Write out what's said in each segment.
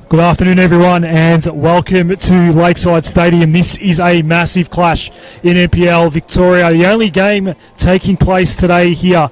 Good afternoon, everyone, and welcome to Lakeside Stadium. This is a massive clash in NPL Victoria. The only game taking place today here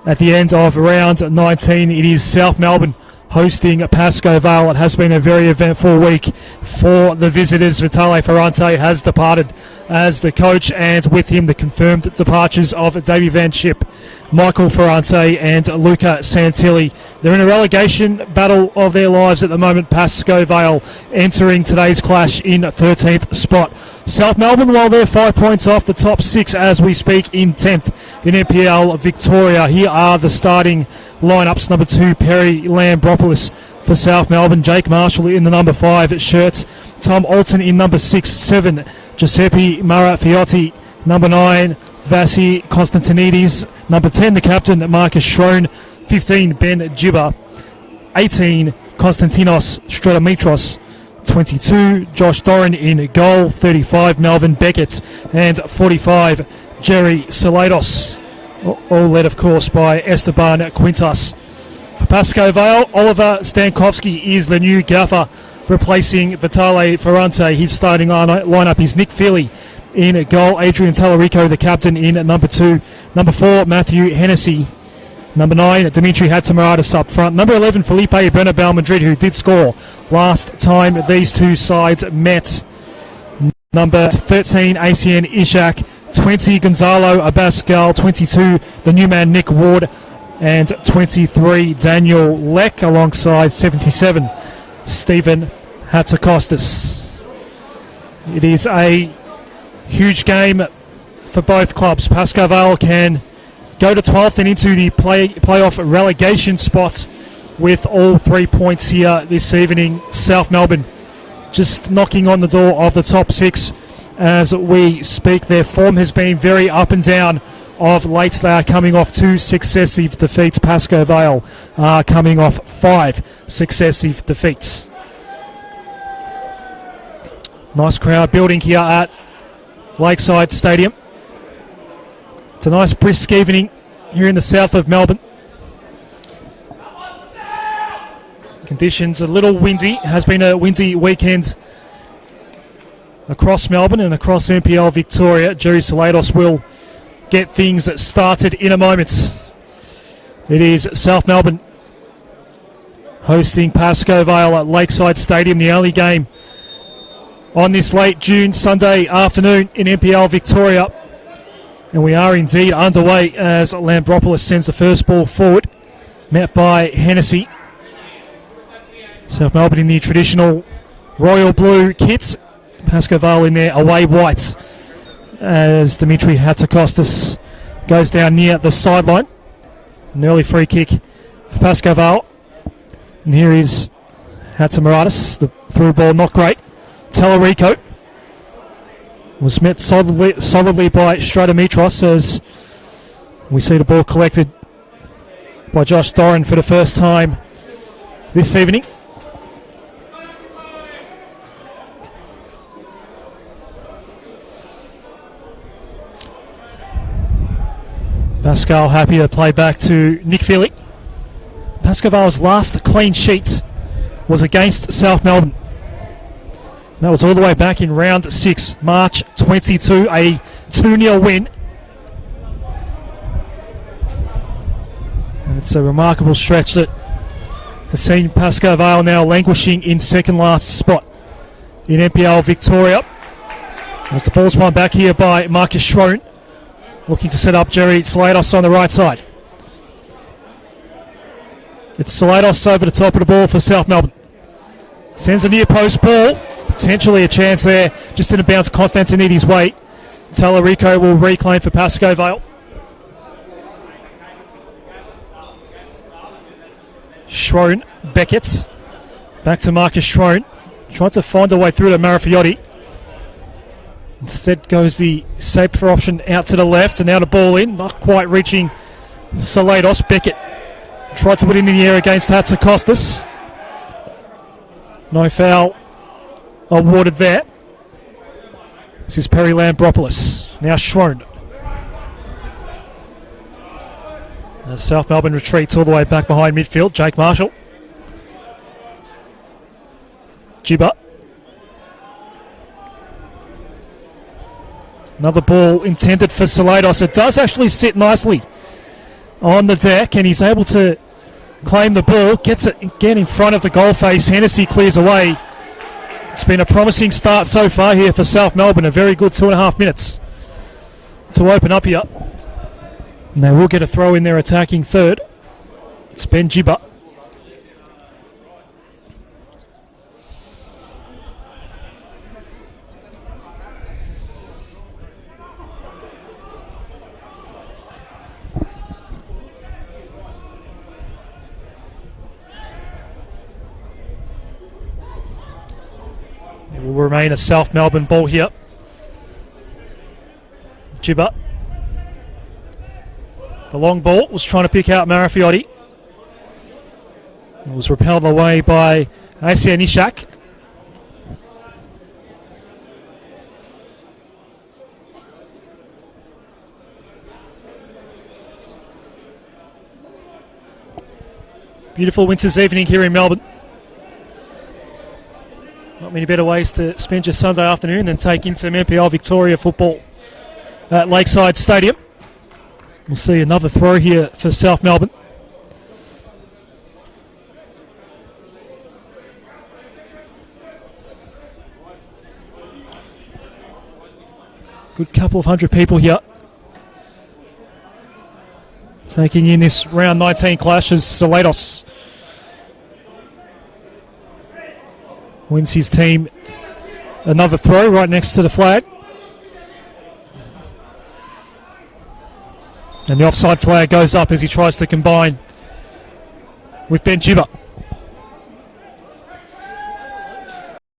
at the end of round 19. It is South Melbourne hosting Pascoe Vale. It has been a very eventful week for the visitors. Vale Ferrante has departed as the coach, and with him the confirmed departures of Davey Van Schip, Michael Ferrante and Luca Santilli. They're in a relegation battle of their lives at the moment. Pascoe Vale entering today's clash in 13th spot. South Melbourne, while they're 5 points off the top 6 as we speak, in 10th in NPL Victoria. Here are the starting lineups. Number 2, Perry Lambropoulos for South Melbourne. Jake Marshall in the number 5 shirt. Tom Alton in number 6. 7, Giuseppe Marafiotti. Number 9, Vasi Konstantinidis. Number 10, the captain, Marcus Schroen. 15, Ben Gibber. 18, Konstantinos Stratomitros. 22, Josh Doran in goal. 35, Melvin Beckett. And 45, Jerry Salados. All led, of course, by Esteban Quintas. For Pascoe Vale, Oliver Stankovsky is the new gaffer, replacing Vitale Ferrante. His starting lineup is Nick Feely in goal. Adrian Tallarico, the captain, in number 2. Number 4, Matthew Hennessy. Number 9, Dimitri Hatamaradis up front. Number 11, Felipe Bernabeu Madrid, who did score last time these two sides met. Number 13, ACN Ishak. 20, Gonzalo Abascal. 22, the new man Nick Ward. And 23, Daniel Leck, alongside 77, Stephen Hatzakostas. It is a huge game for both clubs. Pascoe Vale can go to 12th and into the playoff relegation spots with all 3 points here this evening. South Melbourne just knocking on the door of the top 6 as we speak. Their form has been very up and down of late. They are coming off 2 successive defeats. Pascoe Vale are coming off 5 successive defeats. Nice crowd building here at Lakeside Stadium. It's a nice brisk evening here in the south of Melbourne. Conditions a little windy. It has been a windy weekend across Melbourne and across NPL Victoria. Jerry Salados will get things started in a moment. It is South Melbourne hosting Pascoe Vale at Lakeside Stadium, the only game on this late June Sunday afternoon in NPL Victoria. And we are indeed underway as Lambropoulos sends the first ball forward, met by Hennessy. South Melbourne in the traditional royal blue kits. Pascoe Vale in their away whites, as Dimitri Hatzakostas goes down near the sideline. An early free kick for Pascoe Vale. And here is Hatamaradis. The through ball not great. Tallarico was met solidly by Stratomitros as we see the ball collected by Josh Doran for the first time this evening. Pascal happy to play back to Nick Feely. Pascoe Vale's last clean sheet was against South Melbourne. That was all the way back in round 6, March 22, a 2-0 win. And it's a remarkable stretch that has seen Pascoe Vale now languishing in second last spot in NPL Victoria. As the ball's won back here by Marcus Schroen, looking to set up Jerry Salados on the right side. It's Salados over the top of the ball for South Melbourne. Sends a near post ball. Potentially a chance there. Just didn't bounce Konstantinidis' way. Tallarico will reclaim for Pascoe Vale. Schroen, Beckett. Back to Marcus Schroen. Tried to find a way through to Marafiotti. Instead goes the safer option out to the left, and now the ball in. Not quite reaching Salados. Beckett tried to put it in the air against Hatzakostas. No foul awarded there. This is Perry Lambropoulos. Now Schroen. South Melbourne retreats all the way back behind midfield. Jake Marshall. Gibber. Another ball intended for Salados. It does actually sit nicely on the deck, and he's able to claim the ball. Gets it again in front of the goal face. Hennessy clears away. It's been a promising start so far here for South Melbourne. A very good 2.5 minutes to open up here. And they will get a throw in their attacking third. It's Ben Gibber. It will remain a South Melbourne ball here. Gibber. The long ball was trying to pick out Marafiotti. It was repelled away by Asia Nishak. Beautiful winter's evening here in Melbourne. Not many better ways to spend your Sunday afternoon than take in some NPL Victoria football at Lakeside Stadium. We'll see another throw here for South Melbourne. Good couple of hundred people here taking in this round 19 clash as Salados wins his team another throw right next to the flag. And the offside flag goes up as he tries to combine with Ben Gibber.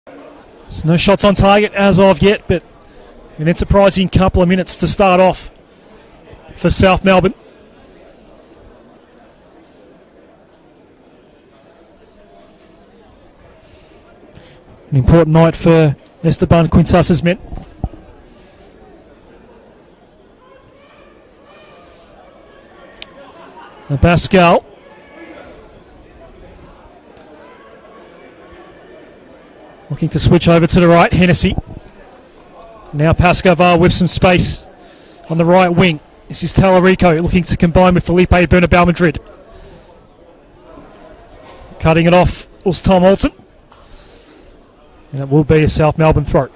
There's no shots on target as of yet, but an enterprising couple of minutes to start off for South Melbourne. An important night for Esteban Quintas's men. And Pascoe looking to switch over to the right. Hennessy. Now Pascoe Vale with some space on the right wing. This is Talarico looking to combine with Felipe Bernabeu Madrid. Cutting it off was Tom Alton. And it will be a South Melbourne throw.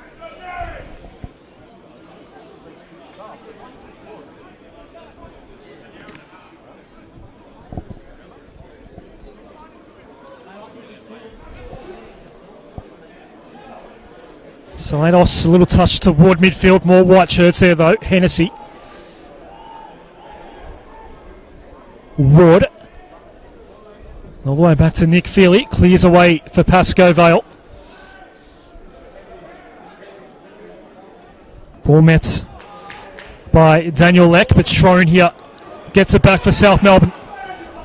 Salados, a little touch toward midfield. More white shirts there though. Hennessy. Wood. All the way back to Nick Feely. Clears away for Pascoe Vale. Ball met by Daniel Leck, but Schroen here gets it back for South Melbourne.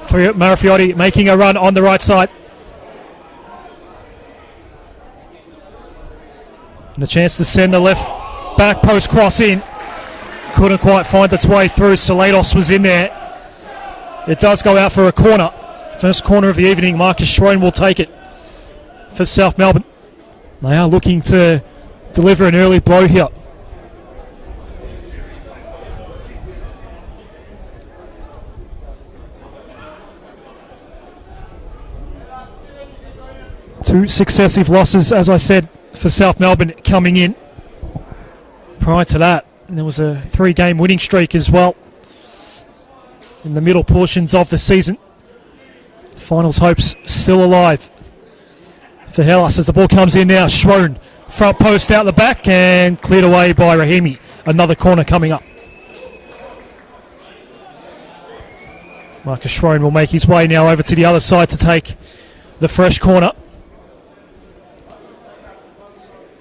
For Marafiotti making a run on the right side. And a chance to send the left back post cross in. Couldn't quite find its way through. Salados was in there. It does go out for a corner. First corner of the evening. Marcus Schroen will take it for South Melbourne. They are looking to deliver an early blow here. Two successive losses, as I said, for South Melbourne coming in. Prior to that, there was a 3-game winning streak as well in the middle portions of the season. Finals hopes still alive for Hellas as the ball comes in now. Schroen, front post out the back and cleared away by Rahimi. Another corner coming up. Marcus Schroen will make his way now over to the other side to take the fresh corner.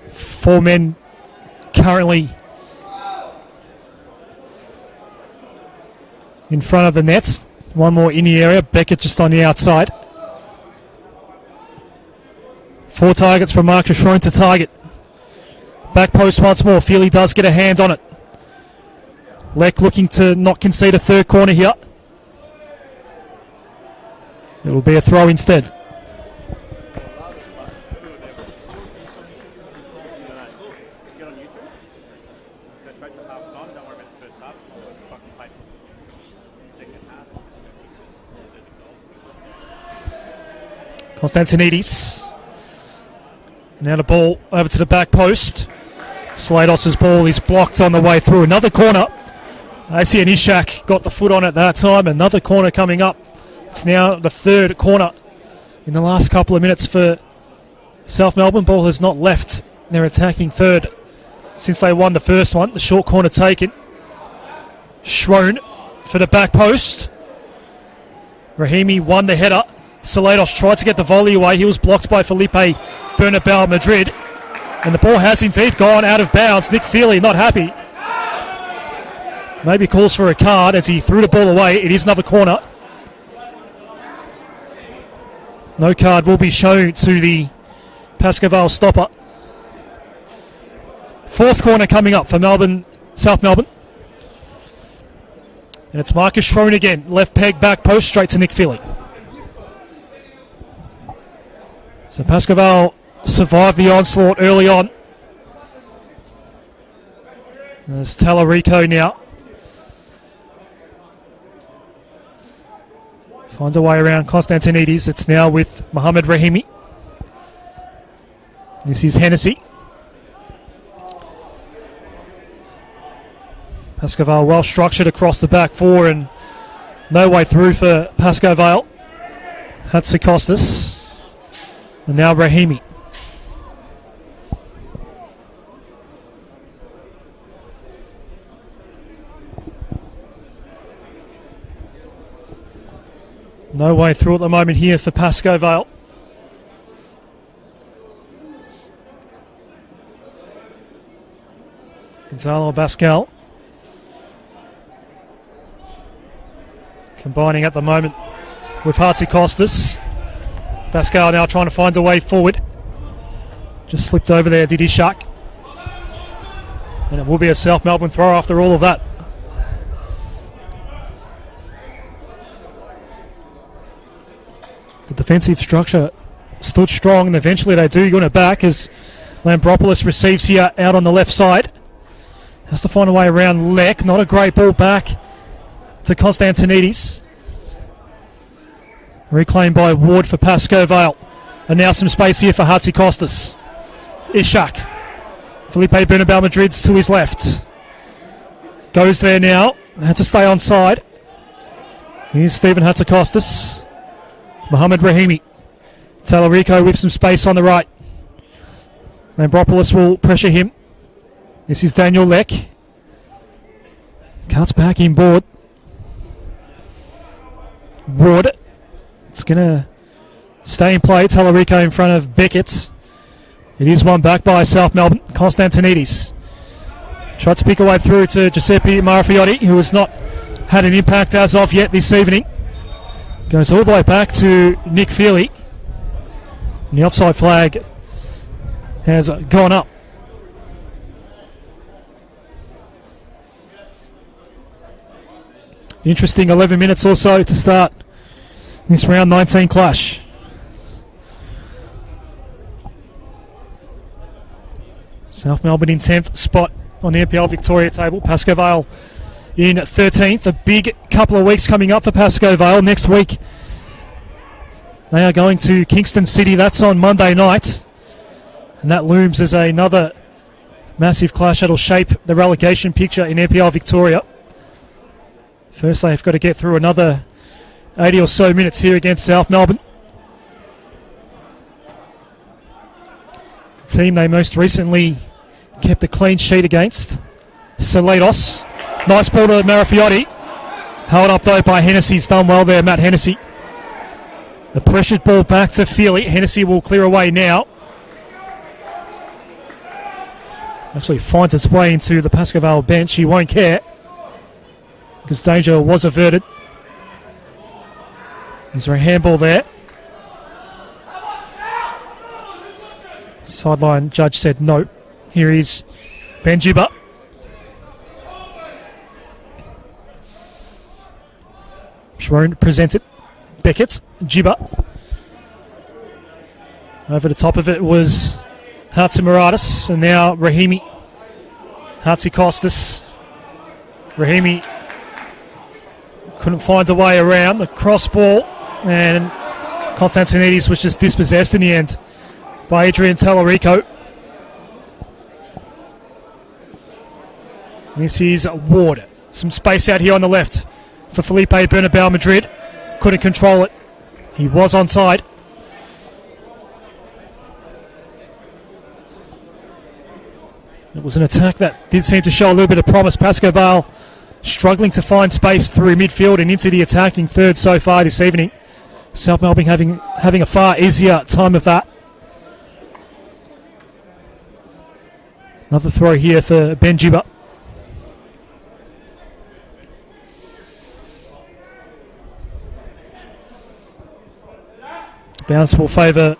4 men currently in front of the nets. One more in the area. Beckett just on the outside. 4 targets from Marcus Schroen to target. Back post once more. Feely does get a hand on it. Leck looking to not concede a third corner here. It will be a throw instead. Konstantinidis. Now the ball over to the back post. Slados' ball is blocked on the way through. Another corner. I see an Ishak got the foot on it that time. Another corner coming up. It's now the third corner in the last couple of minutes for South Melbourne. Ball has not left their attacking third since they won the first one. The short corner taken. Schroen for the back post. Rahimi won the header. Salados tried to get the volley away. He was blocked by Felipe Bernabeu Madrid. And the ball has indeed gone out of bounds. Nick Feely not happy. Maybe calls for a card as he threw the ball away. It is another corner. No card will be shown to the Pascoe Vale stopper. Fourth corner coming up for Melbourne, South Melbourne. And it's Marcus Schroen again. Left peg, back post, straight to Nick Feely. So Pascoe Vale survived the onslaught early on. There's Talarico now. Finds a way around Konstantinidis. It's now with Mohamed Rahimi. This is Hennessy. Pascoe Vale well structured across the back four and no way through for Pascoe Vale. Hatzikostas. And now Rahimi. No way through at the moment here for Pascoe Vale. Gonzalo Bascal combining at the moment with Hatzikostas. Pascoe now trying to find a way forward. Just slipped over there, did Ishak. And it will be a South Melbourne throw after all of that. The defensive structure stood strong and eventually they do win it back as Lambropoulos receives here out on the left side. Has to find a way around Lek. Not a great ball back to Konstantinidis. Reclaimed by Ward for Pascoe Vale. And now some space here for Hatzikostas. Ishak. Felipe Bernabeu Madrid's to his left. Goes there now. Had to stay on side. Here's Stephen Hatzikostas. Mohamed Rahimi. Talarico with some space on the right. Lambropoulos will pressure him. This is Daniel Lek. Cuts back inboard. Ward. It's going to stay in play. Talarico in front of Beckett. It is one back by South Melbourne. Konstantinidis. Tried to pick a way through to Giuseppe Marafiotti, who has not had an impact as of yet this evening. Goes all the way back to Nick Feely. And the offside flag has gone up. Interesting 11 minutes or so to start this round 19 clash. South Melbourne in 10th spot on the NPL Victoria table. Pascoe Vale in 13th. A big couple of weeks coming up for Pascoe Vale. Next week they are going to Kingston City. That's on Monday night. And that looms as another massive clash that will shape the relegation picture in NPL Victoria. First they've got to get through another 80 or so minutes here against South Melbourne. The team they most recently kept a clean sheet against. Salados. Nice ball to Marafiotti. Held up though by Hennessy's done well there, Matt Hennessy. The pressured ball back to Feely. Hennessy will clear away now. Actually finds its way into the Pascoe Vale bench. He won't care because danger was averted. Is there a handball there? Sideline judge said no. Here is Ben Jibba. Schroen presented. Beckett. Jibba. Over the top of it was Hatzimiratis. And now Rahimi. Hatzikostas. Rahimi couldn't find a way around the cross ball. And Constantinides was just dispossessed in the end by Adrian Tallarico. This is Ward. Some space out here on the left for Felipe Bernabeu Madrid. Couldn't control it. He was onside. It was an attack that did seem to show a little bit of promise. Pascoe Vale struggling to find space through midfield and into the attacking third so far this evening. South Melbourne having a far easier time of that. Another throw here for Ben Jibber. Bounce will favour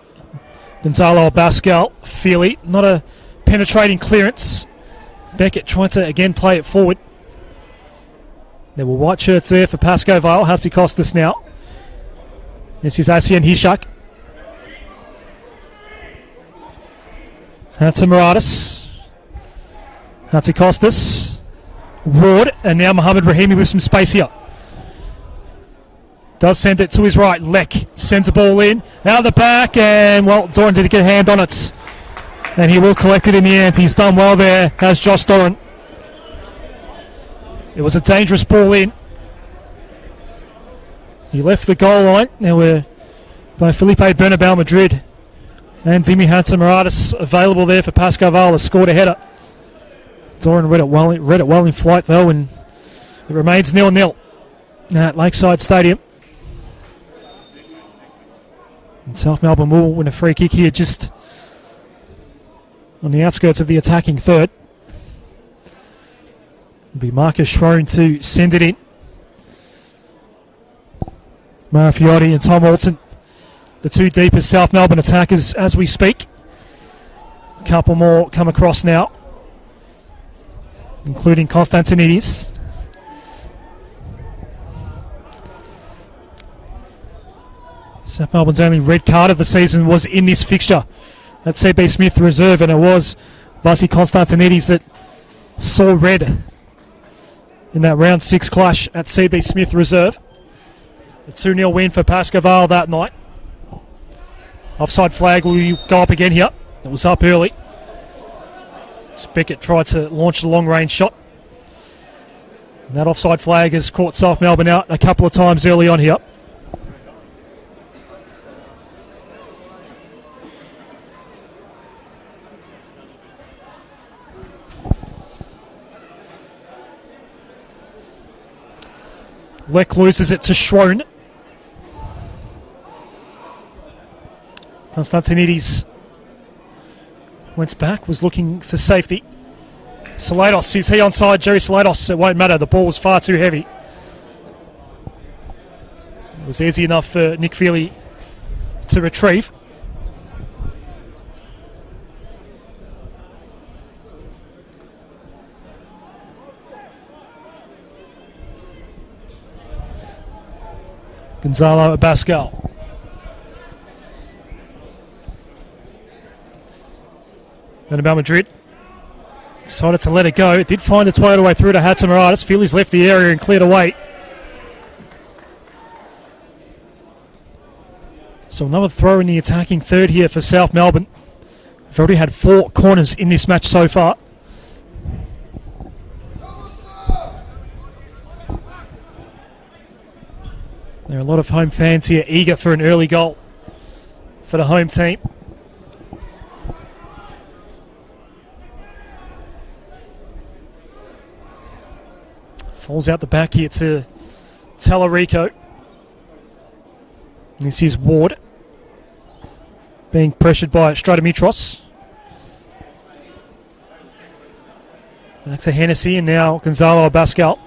Gonzalo Pascal. Feely, not a penetrating clearance. Beckett trying to again play it forward. There were white shirts there for Pascoe Vale. Hatzikostas now. This is Asian Hishak. Hatzimaratis. Hatzikostas. Ward. And now Mohamed Rahimi with some space here. Does send it to his right. Leck sends the ball in. Out the back. And, well, Doran did get a hand on it. And he will collect it in the end. He's done well there, has Josh Doran. It was a dangerous ball in. He left the goal line. Now we're by Felipe Bernabeu Madrid and Dimi Hatzimaratis available there for Pascoe Vale. Scored a header. Doran read it well in flight though, and it remains 0-0 at Lakeside Stadium. And South Melbourne will win a free kick here just on the outskirts of the attacking third. It'll be Marcus Schrone to send it in. Marafiotti and Tom Alton, the two deepest South Melbourne attackers as we speak. A couple more come across now, including Constantinides. South Melbourne's only red card of the season was in this fixture at CB Smith Reserve, and it was Vasi Constantinides that saw red in that round 6 clash at CB Smith Reserve. A 2-0 win for Pascoe Vale that night. Offside flag will go up again here. It was up early. Beckett tried to launch the long-range shot. And that offside flag has caught South Melbourne out a couple of times early on here. Leck loses it to Schrone. Constantinides went back, was looking for safety. Salados, is he onside? Jerry Salados, it won't matter. The ball was far too heavy. It was easy enough for Nick Feely to retrieve. Gonzalo Pascal. Bernabeu Madrid decided to let it go. It did find its way through to Hatzimaratis. Feely's left the area and cleared away. So another throw in the attacking third here for South Melbourne. They've already had 4 corners in this match so far. There are a lot of home fans here eager for an early goal for the home team. Falls out the back here to Tallarico. This is Ward being pressured by Stratomitros. Back to Hennessy and now Gonzalo Pascal.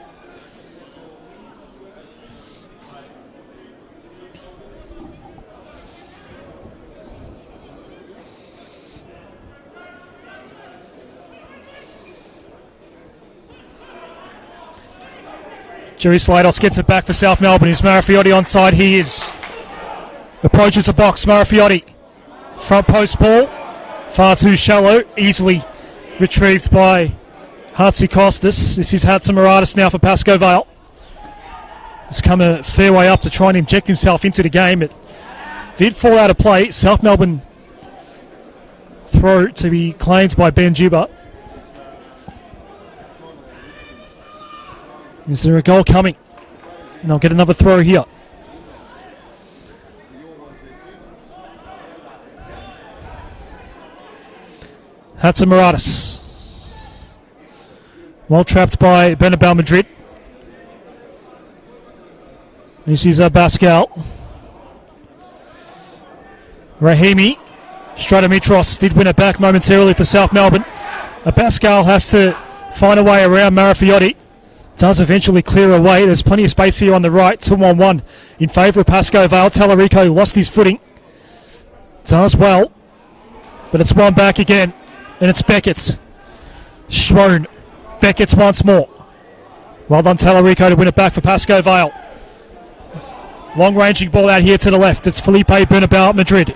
Jerry Slados gets it back for South Melbourne. Is Marafiotti onside? He is. Approaches the box. Marafiotti. Front post ball. Far too shallow. Easily retrieved by Hatzikostas. This is Hatzimaratis now for Pascoe Vale. He's come a fair way up to try and inject himself into the game. It did fall out of play. South Melbourne throw to be claimed by Ben Gibber. Is there a goal coming? And they'll get another throw here. Hatzimiratis. Well trapped by Bernabeu Madrid. This is Pascoe. Rahimi. Stratomitros did win it back momentarily for South Melbourne. Pascoe has to find a way around Marafiotti. Does eventually clear away. There's plenty of space here on the right. 2-on-1 in favour of Pascoe Vale. Tallarico lost his footing. Does well. But it's one back again. And it's Beckett's. Schroen. Beckett's once more. Well done, Tallarico, to win it back for Pascoe Vale. Long-ranging ball out here to the left. It's Felipe Bernabeu Madrid.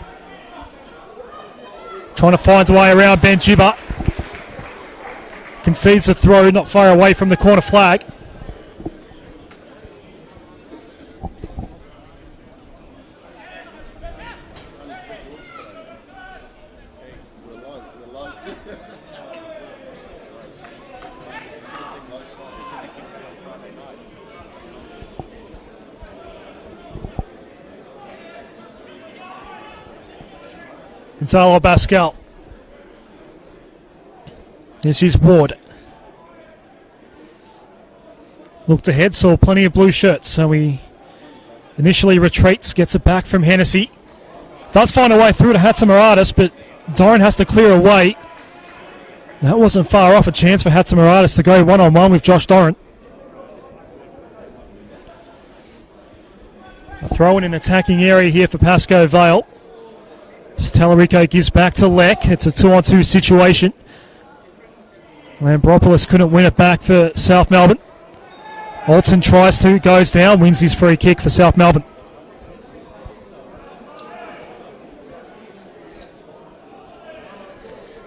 Trying to find a way around Ben Gibber. Concedes the throw, not far away from the corner flag. Gonzalo Pascal. This is Ward. Looked ahead, saw plenty of blue shirts, so he initially retreats, gets it back from Hennessy. Does find a way through to Hatzimiratis, but Doran has to clear away. That wasn't far off a chance for Hatzimiratis to go one-on-one with Josh Doran. A throw in an attacking area here for Pascoe Vale. Tallarico gives back to Leck. It's a 2-on-2 situation. Lambropoulos couldn't win it back for South Melbourne. Alton tries to, goes down, wins his free kick for South Melbourne.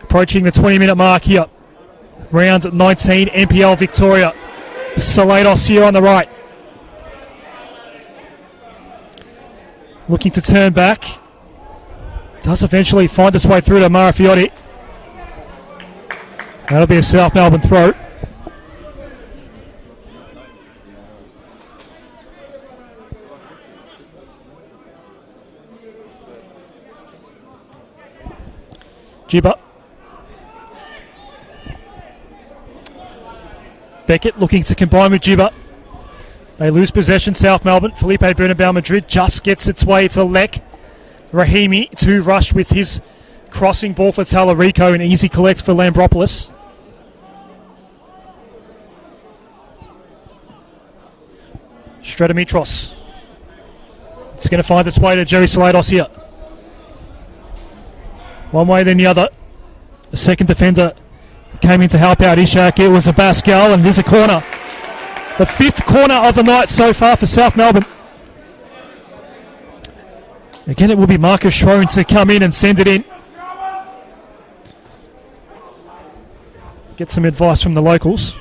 Approaching the 20-minute mark here. Round 19, NPL Victoria. Salados here on the right. Looking to turn back. Does eventually find its way through to Marafiotti. That'll be a South Melbourne throw. Gibber. Beckett looking to combine with Gibber. They lose possession, South Melbourne. Felipe Bernabeu Madrid just gets its way to Leck. Rahimi to rush with his crossing ball for Tallarico, an easy collect for Lambropoulos. Stratomitros. It's going to find its way to Jerry Salados here. One way then the other. The second defender came in to help out Ishak. It was a Pascoe, and there's a corner. The fifth corner of the night so far for South Melbourne. Again, it will be Marcus Schroen to come in and send it in. Get some advice from the locals.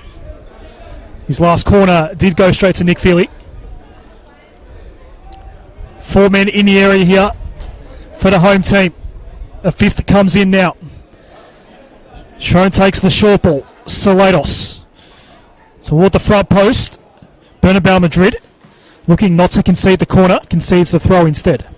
His last corner did go straight to Nick Feely. 4 men in the area here for the home team. A fifth comes in now. Schroen takes the short ball. Salados toward the front post. Bernabeu Madrid looking not to concede the corner, concedes the throw instead.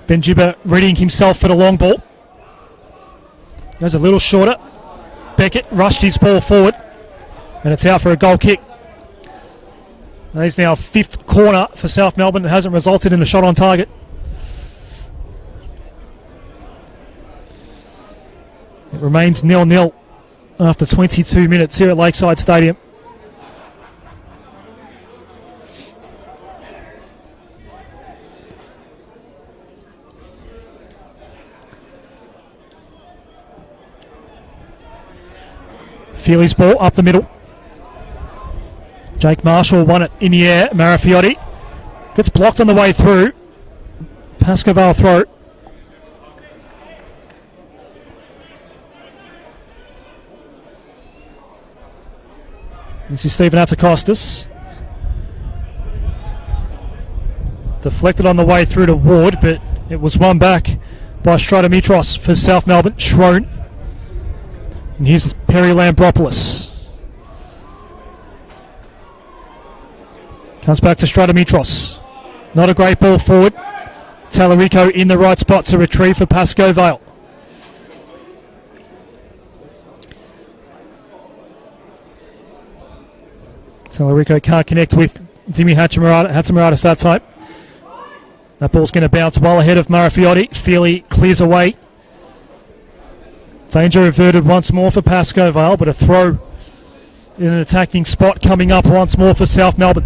Ben Gibber readying himself for the long ball. Goes a little shorter. Beckett rushed his ball forward. And it's out for a goal kick. That is now fifth corner for South Melbourne. It hasn't resulted in a shot on target. It remains 0-0 after 22 minutes here at Lakeside Stadium. Feely's ball up the middle. Jake Marshall won it in the air. Marafiotti gets blocked on the way through. Pascoe Vale throw. This is Stephen Atakostas. Deflected on the way through to Ward, but it was won back by Stratomitros for South Melbourne. Schrone. And here's Perry Lambropoulos. Comes back to Stratomitros. Not a great ball forward. Talarico in the right spot to retrieve for Pascoe Vale. Talarico can't connect with Dimi Hatzimaradis that time. That ball's going to bounce well ahead of Marafiotti. Feely clears away. Danger averted once more for Pascoe Vale, but a throw in an attacking spot coming up once more for South Melbourne.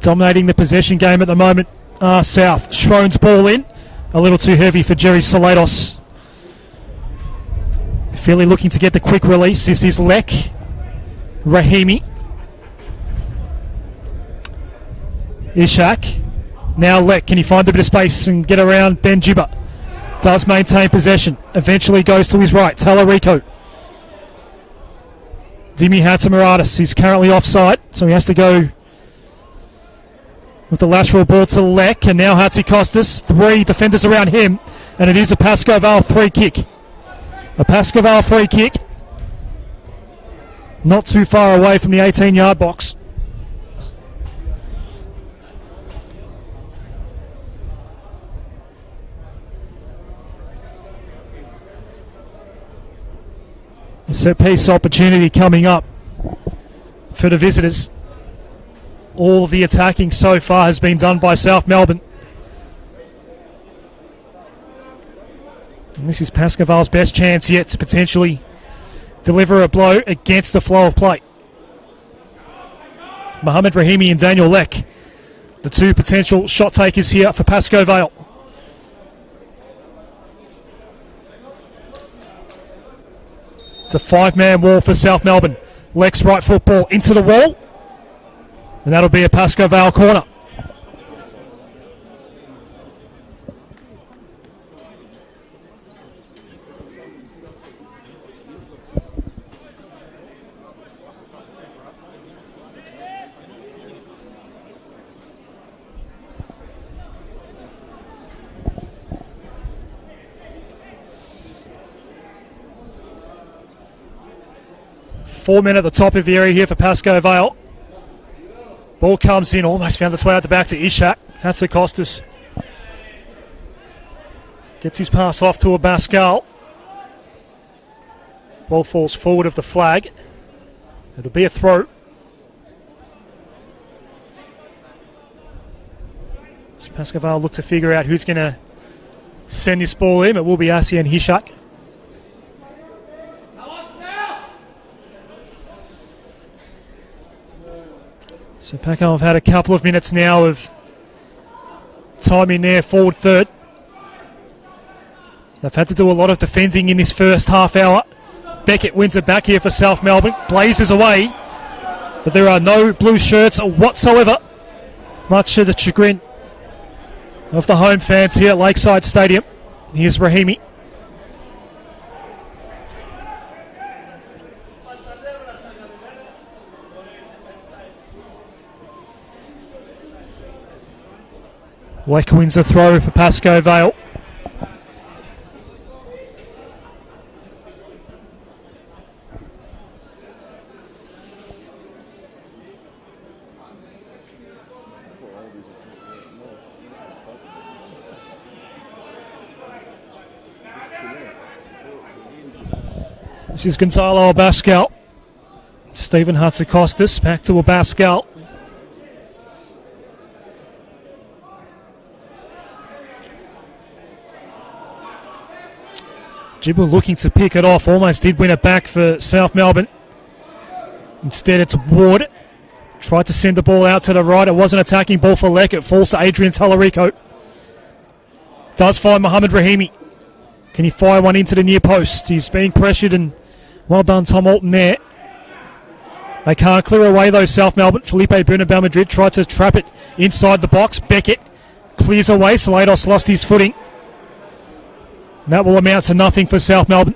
Dominating the possession game at the moment. South. Schrone's ball in. A little too heavy for Jerry Salados. Feely looking to get the quick release. This is Lek. Rahimi. Ishak. Now Lek. Can he find a bit of space and get around Ben Jibber? Does maintain possession. Eventually goes to his right. Talarico. Dimi Hatzimaradis. He's currently offside, so he has to go with the lateral ball to Lek. And now Hatzikostas. 3 defenders around him. And it is a Pascoe Vale free kick. A Pascoe Vale free kick. Not too far away from the 18-yard box. A set piece opportunity coming up for the visitors. All of the attacking so far has been done by South Melbourne. And this is Pascoe Vale's best chance yet to potentially deliver a blow against the flow of play. Mohamed Rahimi and Daniel Lek, the two potential shot takers here for Pascoe Vale. It's a 5-man wall for South Melbourne. Lek's right football into the wall. And that'll be a Pascoe Vale corner. Four men at the top of the area here for Pascoe Vale. Ball comes in, almost found its way out the back to Ishak. Hatzikostas gets his pass off to a Pascal. Ball falls forward of the flag. It'll be a throw. So Pascoe Vale look to figure out who's going to send this ball in. It will be Asian Hishak. So Paco have had a couple of minutes now of time in there, forward third. They've had to do a lot of defending in this first half hour. Beckett wins it back here for South Melbourne, blazes away, but there are no blue shirts whatsoever, much to the chagrin of the home fans here at Lakeside Stadium. Here's Rahimi. Lek wins the throw for Pascoe Vale. This is Gonzalo Abascal. Stephen Hatzikostas back to Abascal. Jibble looking to pick it off, almost did win it back for South Melbourne. Instead it's Ward. Tried to send the ball out to the right. It was an attacking ball for Lek. It falls to Adrian Talarico. Does find Mohamed Rahimi. Can he fire one into the near post? He's being pressured, and well done Tom Alton there. They can't clear away though, South Melbourne. Felipe Bernabeu Madrid tried to trap it inside the box. Beckett clears away. Salados lost his footing. And that will amount to nothing for South Melbourne.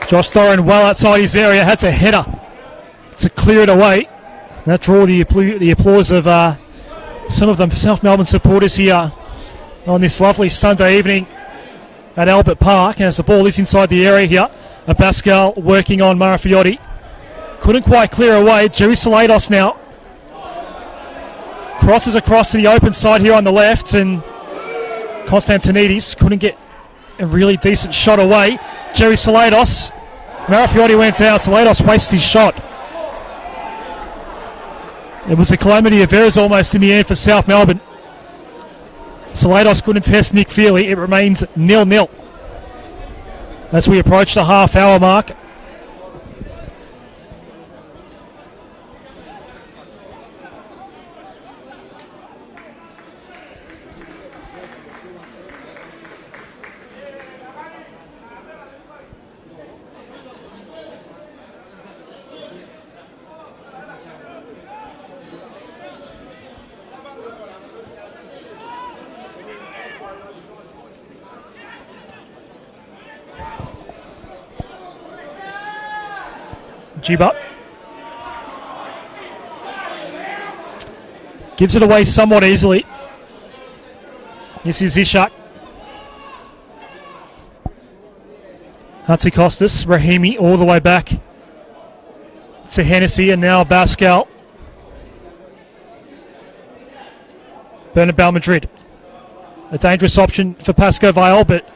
Josh Doran well outside his area, had to header to clear it away. That drew the applause of some of the South Melbourne supporters here on this lovely Sunday evening at Albert Park. As the ball is inside the area here, and Pascoe working on Marafiotti. Couldn't quite clear away. Jerry Salados now crosses across to the open side here on the left, and Konstantinidis couldn't get a really decent shot away. Jerry Salados. Marafiotti went out. Salados wastes his shot. It was a calamity of errors almost in the end for South Melbourne. Salados couldn't test Nick Feely. It remains 0-0 as we approach the half-hour mark. Jiba gives it away somewhat easily. This is Ishak. Hatsikostas, Rahimi all the way back to Hennessy, and now Pascoe. Bernabeu Madrid. A dangerous option for Pascoe Vale, but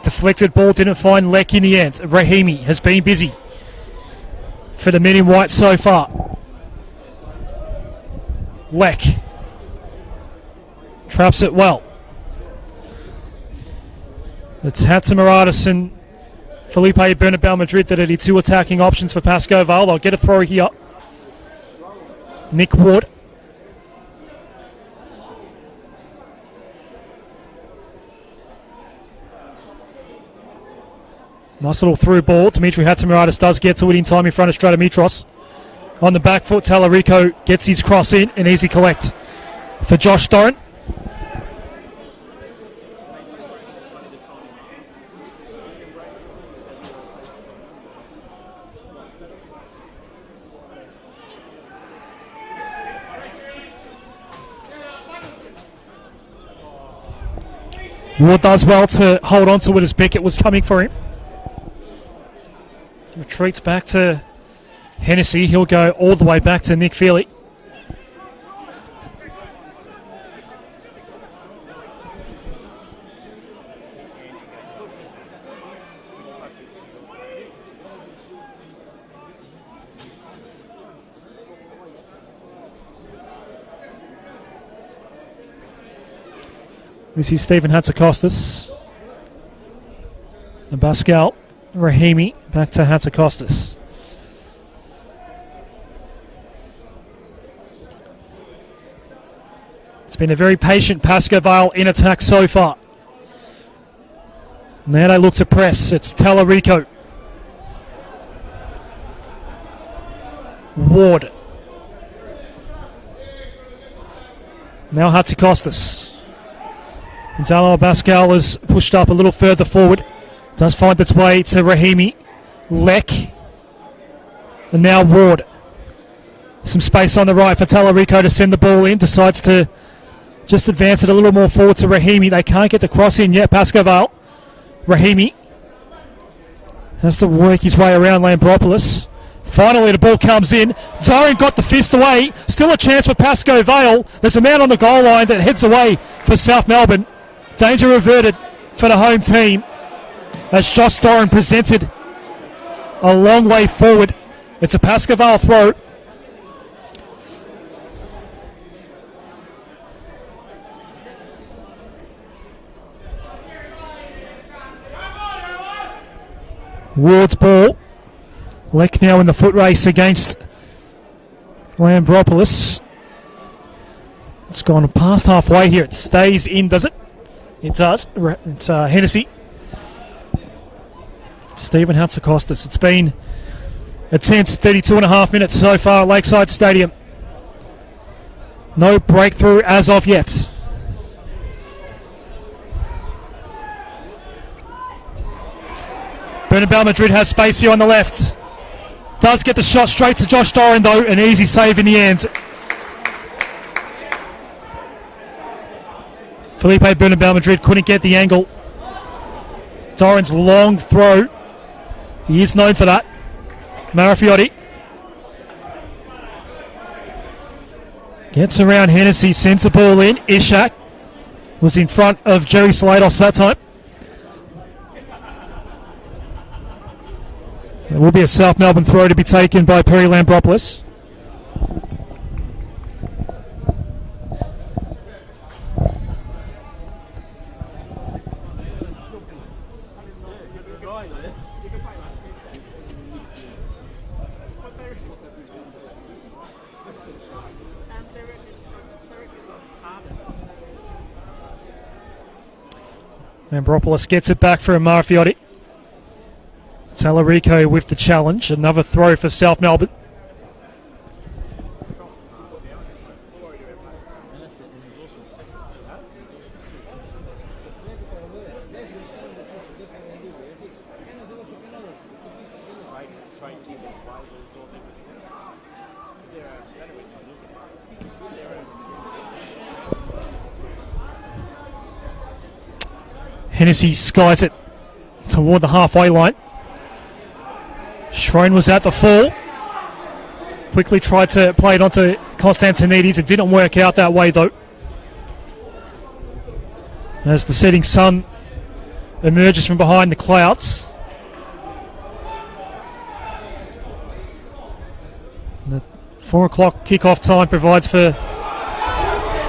deflected ball didn't find Lek in the end. Rahimi has been busy for the men in white so far. Lek traps it well. It's Hatzimaradis and Felipe Bernabeu Madrid that are the two attacking options for Pascoe Vale. They'll get a throw here. Nick Ward. Nice little through ball. Dimitri Hatzimaradis does get to it in time in front of Stratomitros. On the back foot, Talarico gets his cross in. An easy collect for Josh Doran. Ward does well to hold on to it as Beckett was coming for him. Retreats back to Hennessy. He'll go all the way back to Nick Feely. This is Stephen Hatsikostas. And Pascoe, Rahimi, back to Hatsikostas. It's been a very patient Pascoe Vale in attack so far. Now they look to press. It's Talarico. Ward. Now Hatsikostas. Gonzalo Pascoe is pushed up a little further forward. Does find its way to Rahimi. Lek. And now Ward. Some space on the right for Talarico to send the ball in. Decides to just advance it a little more forward to Rahimi. They can't get the cross in yet. Pascoe Vale. Rahimi has to work his way around Lambropoulos. Finally the ball comes in. Doran got the fist away. Still a chance for Pascoe Vale. There's a man on the goal line that heads away for South Melbourne. Danger averted for the home team as Josh Doran presented a long way forward. It's a Pascoe Vale throw. Ward's ball. Lek now in the foot race against Lambropoulos. It's gone past halfway here. It stays in, does it? It does. It's Hennessy. Stephen Hatzakostas. It's been a tense 32.5 minutes so far at Lakeside Stadium. No breakthrough as of yet. Vale Madrid has space here on the left. Does get the shot straight to Josh Doran though. An easy save in the end. Felipe Vale Madrid couldn't get the angle. Doran's long throw. He is known for that. Marafiotti gets around Hennessy, sends the ball in. Ishak was in front of Jerry Slados that time. There will be a South Melbourne throw to be taken by Perry Lambropoulos. Lambropoulos gets it back for Marafiotti. Talarico with the challenge. Another throw for South Melbourne. Hennessy skies it toward the halfway line. Shrone was at the full. Quickly tried to play it onto Constantinides. It didn't work out that way though. As the setting sun emerges from behind the clouds. The 4 o'clock kickoff time provides for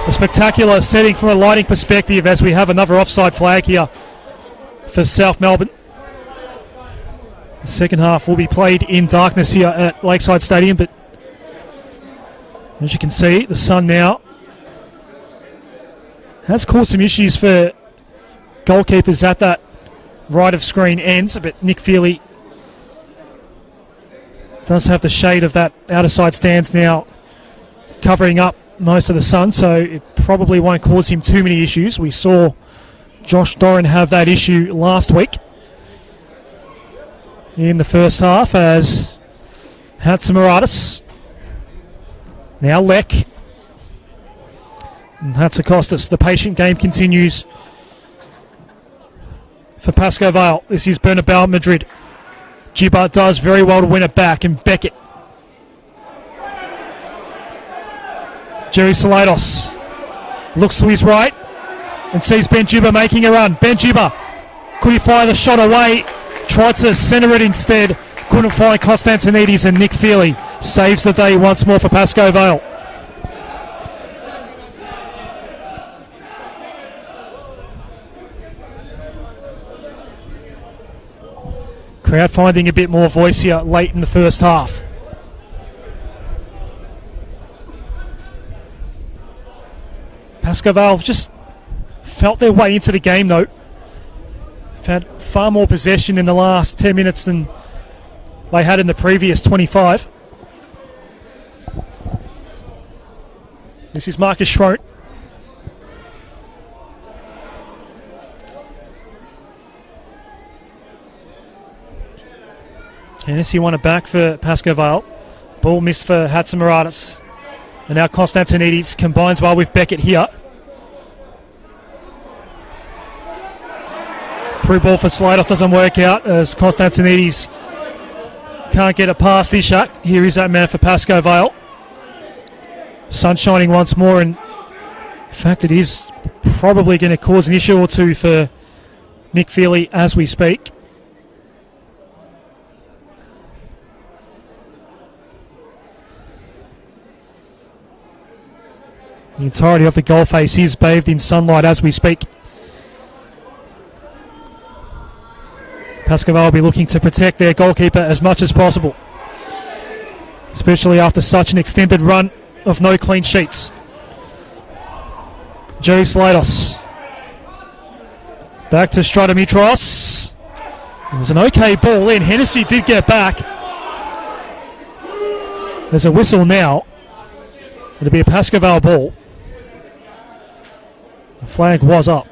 a spectacular setting from a lighting perspective as we have another offside flag here for South Melbourne. The second half will be played in darkness here at Lakeside Stadium, but as you can see, the sun now has caused some issues for goalkeepers at that right of screen end, but Nick Feely does have the shade of that outer side stands now covering up most of the sun, so it probably won't cause him too many issues. We saw Josh Doran have that issue last week in the first half as Hatzimaratis, now Leck, and Hatzakostas. The patient game continues for Pascoe Vale. This is Vale Madrid. Gibber does very well to win it back, and Beckett. Jerry Salados looks to his right and sees Ben Gibber making a run. Ben Gibber, could he fire the shot away? Tried to centre it instead. Couldn't find Constantinides, and Nick Feely saves the day once more for Pascoe Vale. Crowd finding a bit more voice here late in the first half. Pascoe Vale have just felt their way into the game though. They've had far more possession in the last 10 minutes than they had in the previous 25. This is Marcus Schroen. Hennessy won it back for Pascoe Vale. Ball missed for Hatzimaratis. And now Constantinides combines well with Beckett here. Through ball for Slados doesn't work out as Constantinides can't get it past Ishak. Here is that man for Pascoe Vale. Sun shining once more, and in fact it is probably going to cause an issue or two for Nick Feely as we speak. The entirety of the goal face is bathed in sunlight as we speak. Pascoe Vale will be looking to protect their goalkeeper as much as possible, especially after such an extended run of no clean sheets. Jerry Slados. Back to Stratomitros. It was an okay ball in. Hennessy did get back. There's a whistle now. It'll be a Pascoe Vale ball. The flag was up.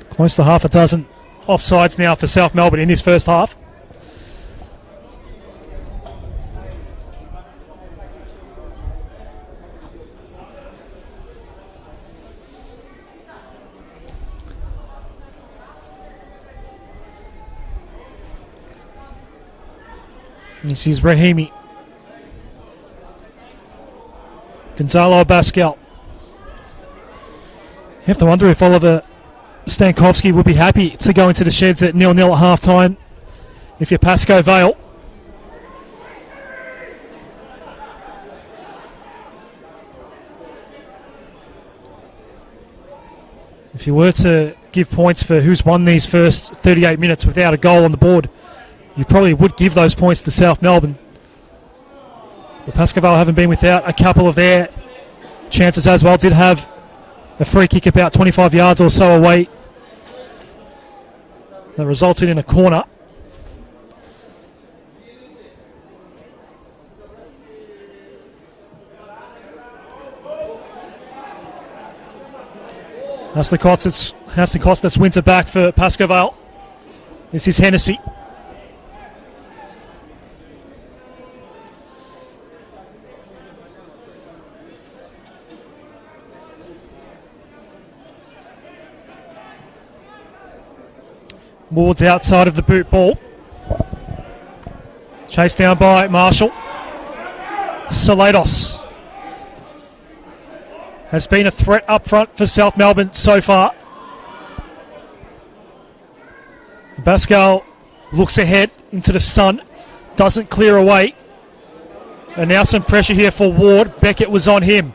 Close to half a dozen offsides now for South Melbourne in this first half. This is Rahimi. Gonzalo Pascoe. You have to wonder if Oliver Stankovsky would be happy to go into the sheds at 0-0 at half-time if you're Pascoe Vale. If you were to give points for who's won these first 38 minutes without a goal on the board, you probably would give those points to South Melbourne. But Pascoe Vale haven't been without a couple of their chances as well. Did have a free kick about 25 yards or so away that resulted in a corner. Hassan Costas wins it back for Pascoe Vale. This is Hennessy. Ward's outside of the boot ball. Chased down by Marshall. Salados has been a threat up front for South Melbourne so far. Pascoe looks ahead into the sun. Doesn't clear away. And now some pressure here for Ward. Beckett was on him.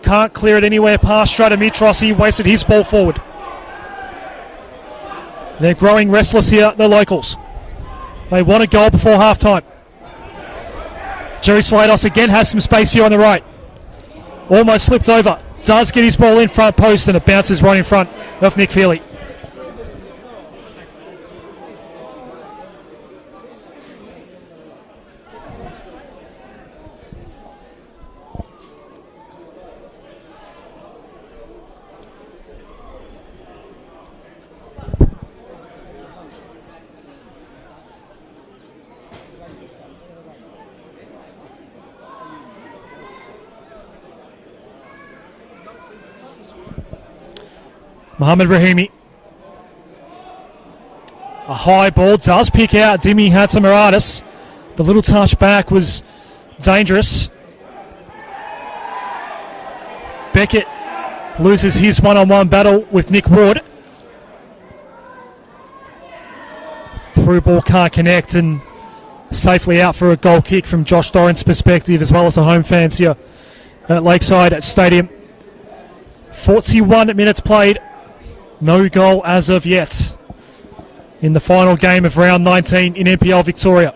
Can't clear it anywhere past Stratomitros. He wasted his ball forward. They're growing restless here, the locals. They want a goal before half-time. Jerry Slados again has some space here on the right. Almost slipped over. Does get his ball in front post and it bounces right in front of Nick Feely. Mohamed Rahimi. A high ball does pick out Dimi Hatzimaradis. The little touch back was dangerous. Beckett loses his one-on-one battle with Nick Ward. Through ball can't connect and safely out for a goal kick from Josh Dorrance' perspective as well as the home fans here at Lakeside Stadium. 41 minutes played. No goal as of yet in the final game of round 19 in NPL Victoria.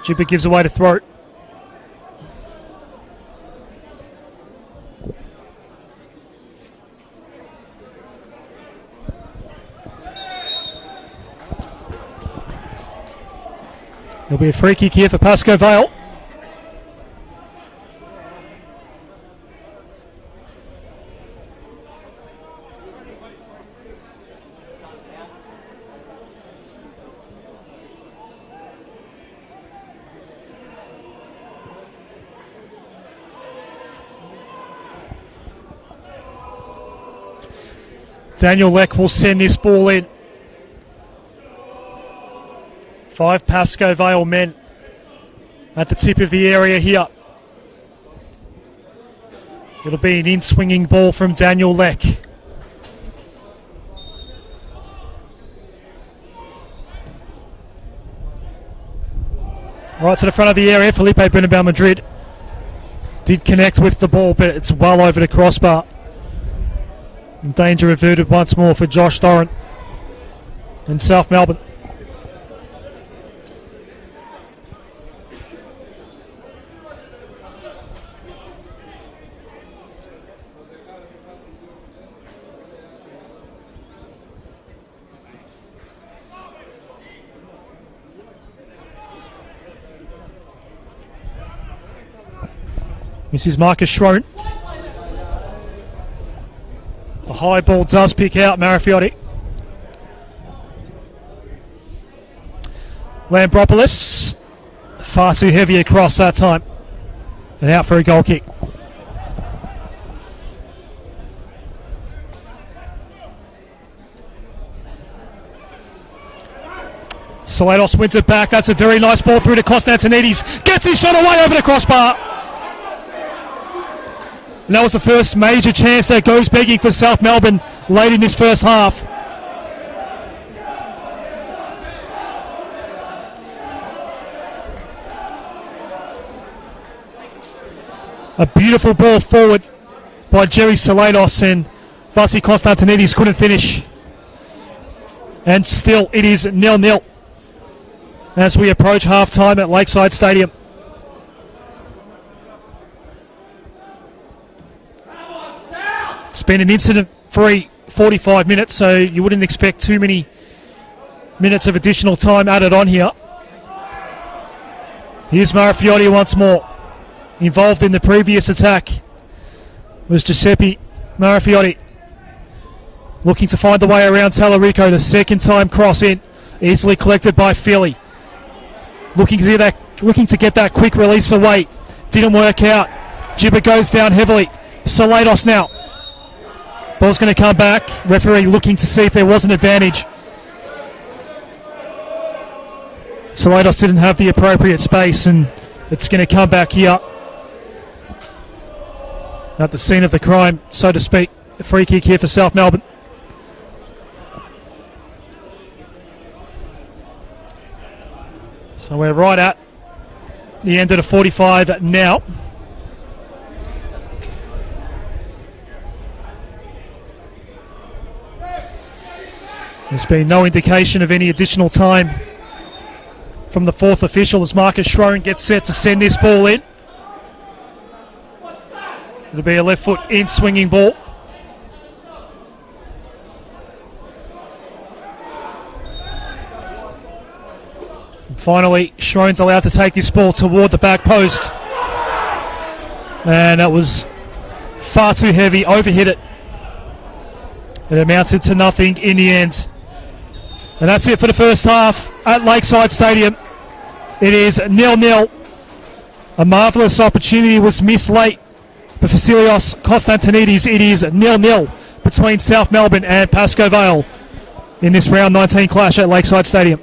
Jibber gives away to throat. There'll be a free kick here for Pascoe Vale. Daniel Leck will send this ball in. 5 Pascoe Vale men at the tip of the area here. It'll be an in-swinging ball from Daniel Leck. Right to the front of the area, Felipe Benabao Madrid did connect with the ball, but it's well over the crossbar. Danger averted once more for Josh Doran in South Melbourne. This is Marcus Schroen. The high ball does pick out Marifiotti. Lambropoulos, far too heavy across that time. And out for a goal kick. Salados wins it back. That's a very nice ball through to Konstantinides. Gets his shot away over the crossbar. And that was the first major chance that goes begging for South Melbourne late in this first half. A beautiful ball forward by Jerry Salados, and Vasi Konstantinides couldn't finish. And still it is 0-0 as we approach half-time at Lakeside Stadium. It's been an incident-free 45 minutes, so you wouldn't expect too many minutes of additional time added on here. Here's Marifiotti once more. Involved in the previous attack was Giuseppe Marifiotti. Looking to find the way around Tallarico. The second time cross in. Easily collected by Philly. Looking to get that quick release away. Didn't work out. Gibber goes down heavily. Salados now. Ball's going to come back. Referee looking to see if there was an advantage. Salados didn't have the appropriate space, and it's going to come back here at the scene of the crime, so to speak. A free kick here for South Melbourne. So we're right at the end of the 45 now. There's been no indication of any additional time from the fourth official as Marcus Schroen gets set to send this ball in. It'll be a left foot in swinging ball. And finally, Schroen's allowed to take this ball toward the back post. And that was far too heavy, overhit it. It amounted to nothing in the end. And that's it for the first half at Lakeside Stadium. It is 0-0. A marvellous opportunity was missed late. But Vasilios Konstantinides, it is 0-0 between South Melbourne and Pascoe Vale in this round 19 clash at Lakeside Stadium.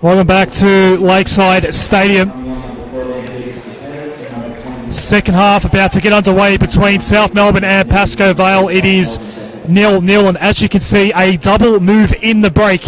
Welcome back to Lakeside Stadium. Second half about to get underway between South Melbourne and Pascoe Vale. It is 0-0, and as you can see, a double move in the break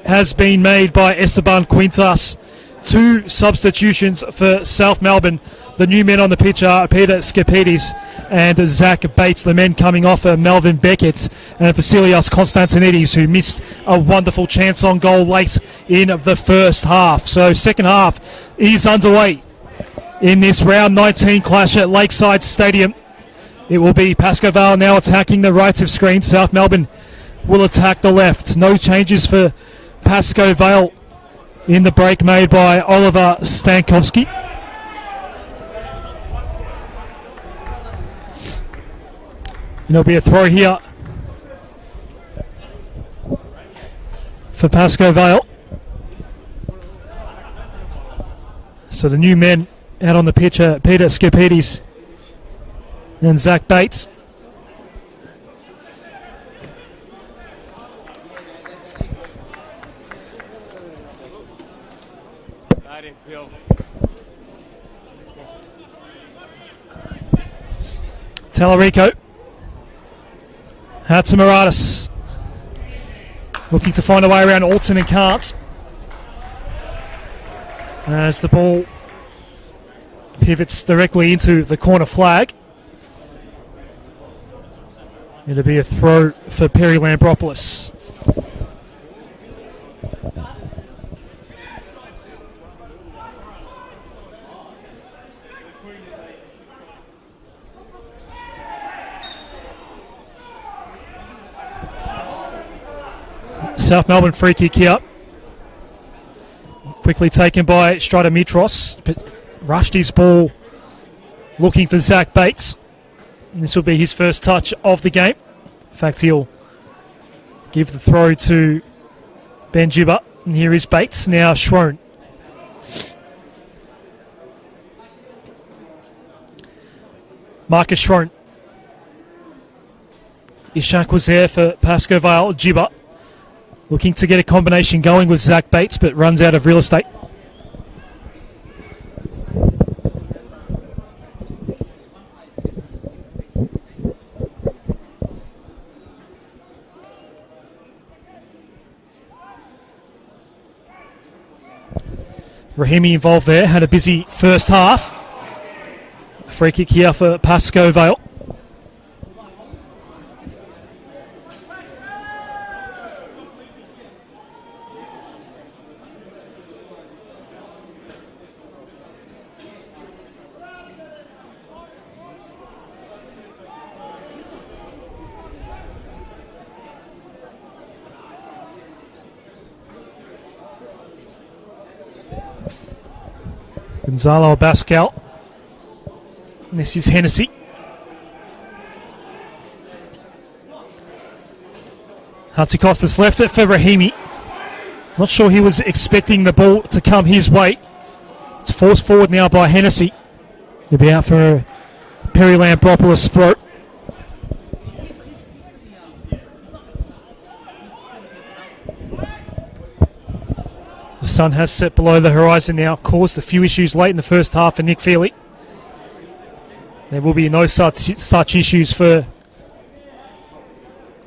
has been made by Esteban Quintas. 2 substitutions for South Melbourne. The new men on the pitch are Peter Skipidis and Zach Bates, the men coming off Melvin Beckett and Vasilios Konstantinidis, who missed a wonderful chance on goal late in the first half. So second half is underway in this round 19 clash at Lakeside Stadium. It will be Pascoe Vale now attacking the right of screen. South Melbourne will attack the left. No changes for Pascoe Vale in the break made by Oliver Stankovsky. And there'll be a throw here for Pascoe Vale. So the new men out on the pitch are Peter Skipidis and Zach Bates. Talarico. Hatzimaradis looking to find a way around Alton and can't. As the ball pivots directly into the corner flag. It'll be a throw for Perry Lambropoulos. South Melbourne free kick here. Quickly taken by Stratomitros. Rushed his ball looking for Zach Bates. And this will be his first touch of the game. In fact, he'll give the throw to Ben Gibber. And here is Bates. Now Schroen. Marcus Schroen. Ishak was there for Pascoe Vale. Gibber looking to get a combination going with Zach Bates, but runs out of real estate. Rahimi involved there, had a busy first half. Free kick here for Pascoe Vale. Gonzalo Pascoe. This is Hennessy. Hatzikostas left it for Rahimi. Not sure he was expecting the ball to come his way. It's forced forward now by Hennessy. He'll be out for a Perry Lampropoulos throat. The sun has set below the horizon now, caused a few issues late in the first half for Nick Feely. There will be no such issues for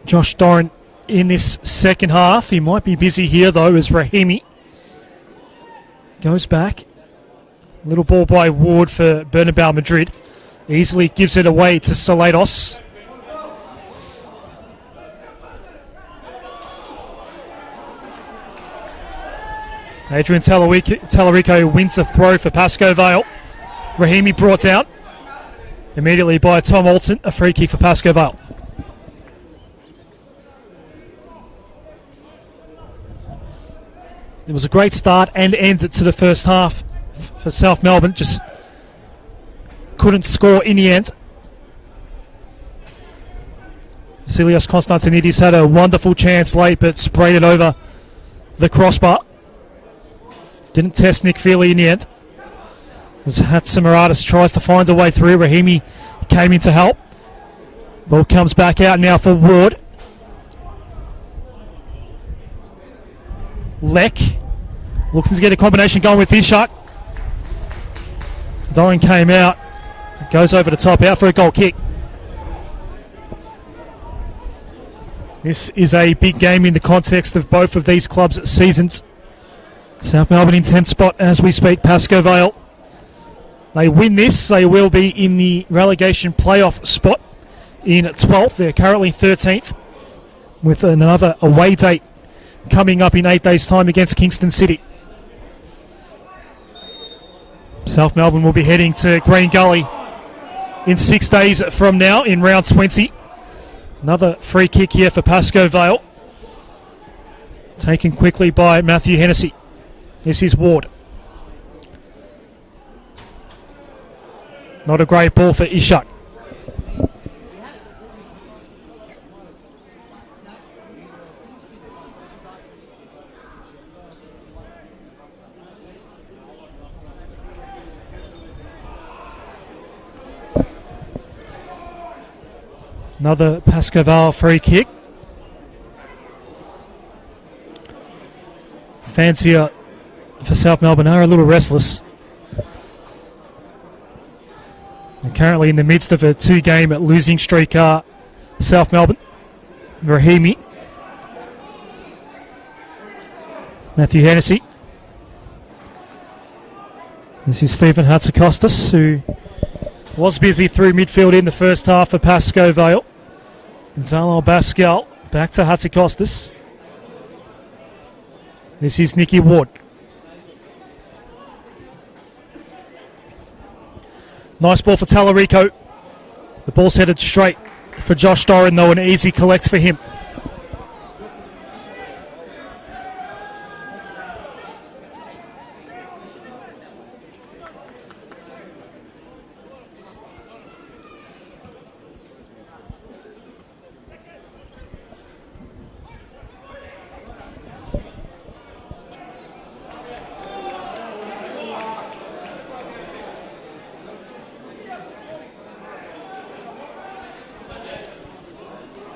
Josh Doran in this second half. He might be busy here though as Rahimi goes back. Little ball by Ward for Bernabeu Madrid. Easily gives it away to Salados. Adrian Tallarico wins the throw for Pascoe Vale. Rahimi brought out immediately by Tom Alton. A free kick for Pascoe Vale. It was a great start and end to the first half for South Melbourne. Just couldn't score in the end. Vasilios Konstantinidis had a wonderful chance late but sprayed it over the crossbar. Didn't test Nick Feely in the end. As Hatzimiratis tries to find a way through, Rahimi came in to help. Ball comes back out now for Ward. Leck looking to get a combination going with Ishak. Doran came out, goes over the top, out for a goal kick. This is a big game in the context of both of these clubs' seasons. South Melbourne in 10th spot as we speak, Pascoe Vale. They win this, they will be in the relegation playoff spot in 12th. They're currently 13th with another away date coming up in 8 days' time against Kingston City. South Melbourne will be heading to Green Gully in 6 days from now in round 20. Another free kick here for Pascoe Vale. Taken quickly by Matthew Hennessy. This is Ward. Not a great ball for Ishak. Another Pascoe Vale free kick. Fans here for South Melbourne are a little restless. They're currently in the midst of a 2-game losing streak. South Melbourne. Rahimi. Matthew Hennessy. This is Stephen Hatzikostas, who was busy through midfield in the first half for Pascoe Vale. Gonzalo Pascoe back to Hatzikostas. This is Nicky Ward. Nice ball for Tallarico. The ball's headed straight for Josh Doran though, an easy collect for him.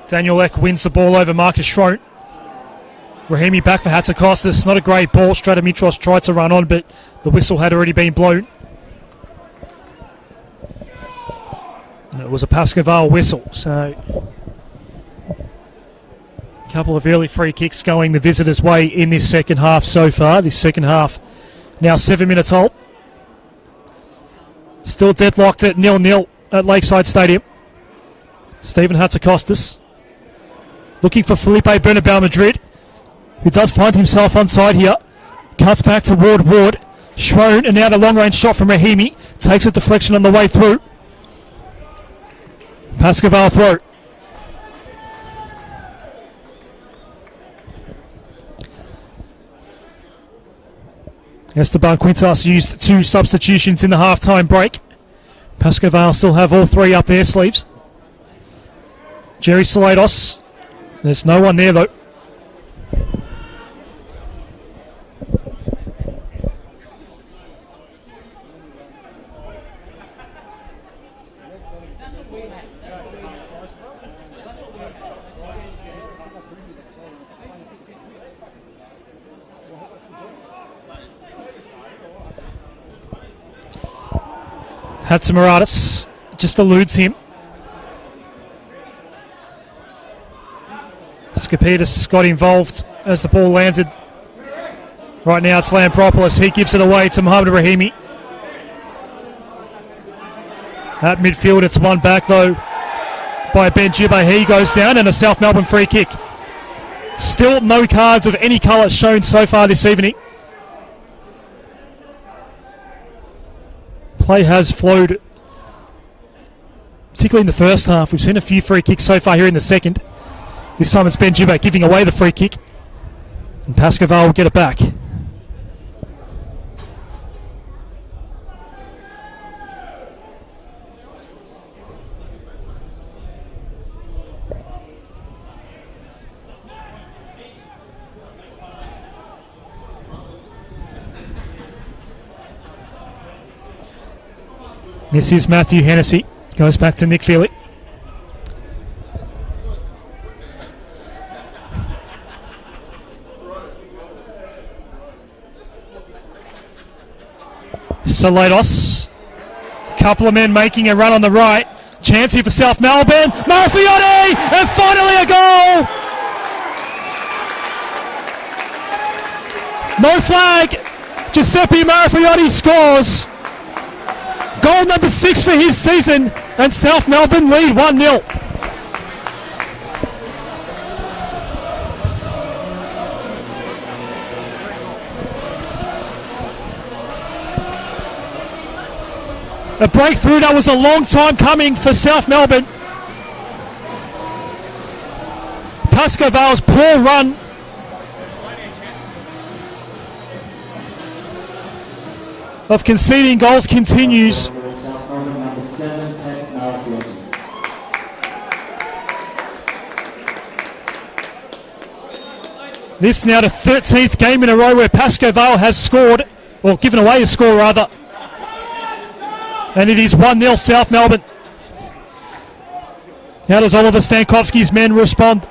Daniel Eck wins the ball over Marcus Schroen. Rahimi back for Hatzikostas. Not a great ball. Stratomitros tried to run on, but the whistle had already been blown. And it was a Pascoe Vale whistle. So a couple of early free kicks going the visitors' way in this second half so far. This second half now 7 minutes old. Still deadlocked at 0-0 at Lakeside Stadium. Stephen Hatzikostas looking for Felipe Bernabeu Madrid, who does find himself onside here. Cuts back to Ward. Schroen, and now the long-range shot from Rahimi. Takes a deflection on the way through. Pascoe Vale throw. Esteban Quintas used 2 substitutions in the halftime break. Pascoe Vale still have all 3 up their sleeves. Jerry Salados. There's no one there though. Hatzimaradis just eludes him. Skapetis got involved as the ball landed. Right now it's Lampropoulos. He gives it away to Mohamed Rahimi. At midfield it's one back though by Ben Jibba. He goes down and a South Melbourne free kick. Still no cards of any colour shown so far this evening. Play has flowed, particularly in the first half. We've seen a few free kicks so far here in the second. This time it's Ben Jibba giving away the free kick. And Pascoe Vale will get it back. This is Matthew Hennessy. Goes back to Nick Feely. Salados. Couple of men making a run on the right. Chance here for South Melbourne. Marfiotti! And finally a goal! No flag. Giuseppe Marfiotti scores. Goal number 6 for his season, and South Melbourne lead 1-0. A breakthrough that was a long time coming for South Melbourne. Pascoe Vale's poor run of conceding goals continues. This now the 13th game in a row where Pascoe Vale has scored, or given away a score rather. And it is 1-0 South Melbourne. How does Oliver Stankovsky's men respond?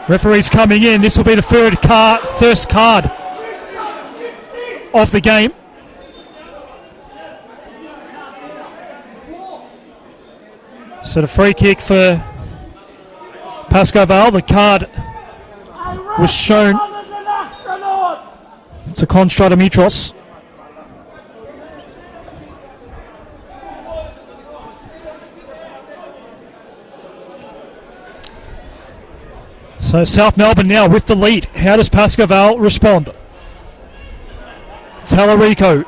Referee's coming in. This will be the first card of the game. So the free kick for Pascoe Vale. The card was shown to Konstradamitros. So South Melbourne now with the lead. How does Pascoe Vale respond? Talarico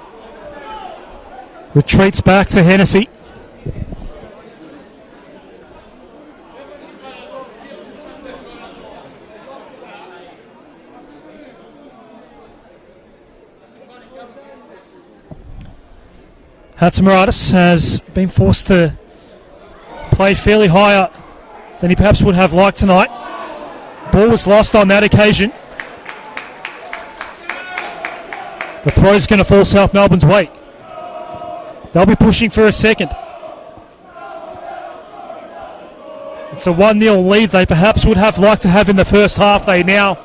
retreats back to Hennessy. Hatzimaradis has been forced to play fairly higher than he perhaps would have liked tonight. Ball was lost on that occasion. The throw is going to fall South Melbourne's way. They'll be pushing for a second. It's a 1-0 lead they perhaps would have liked to have in the first half. They now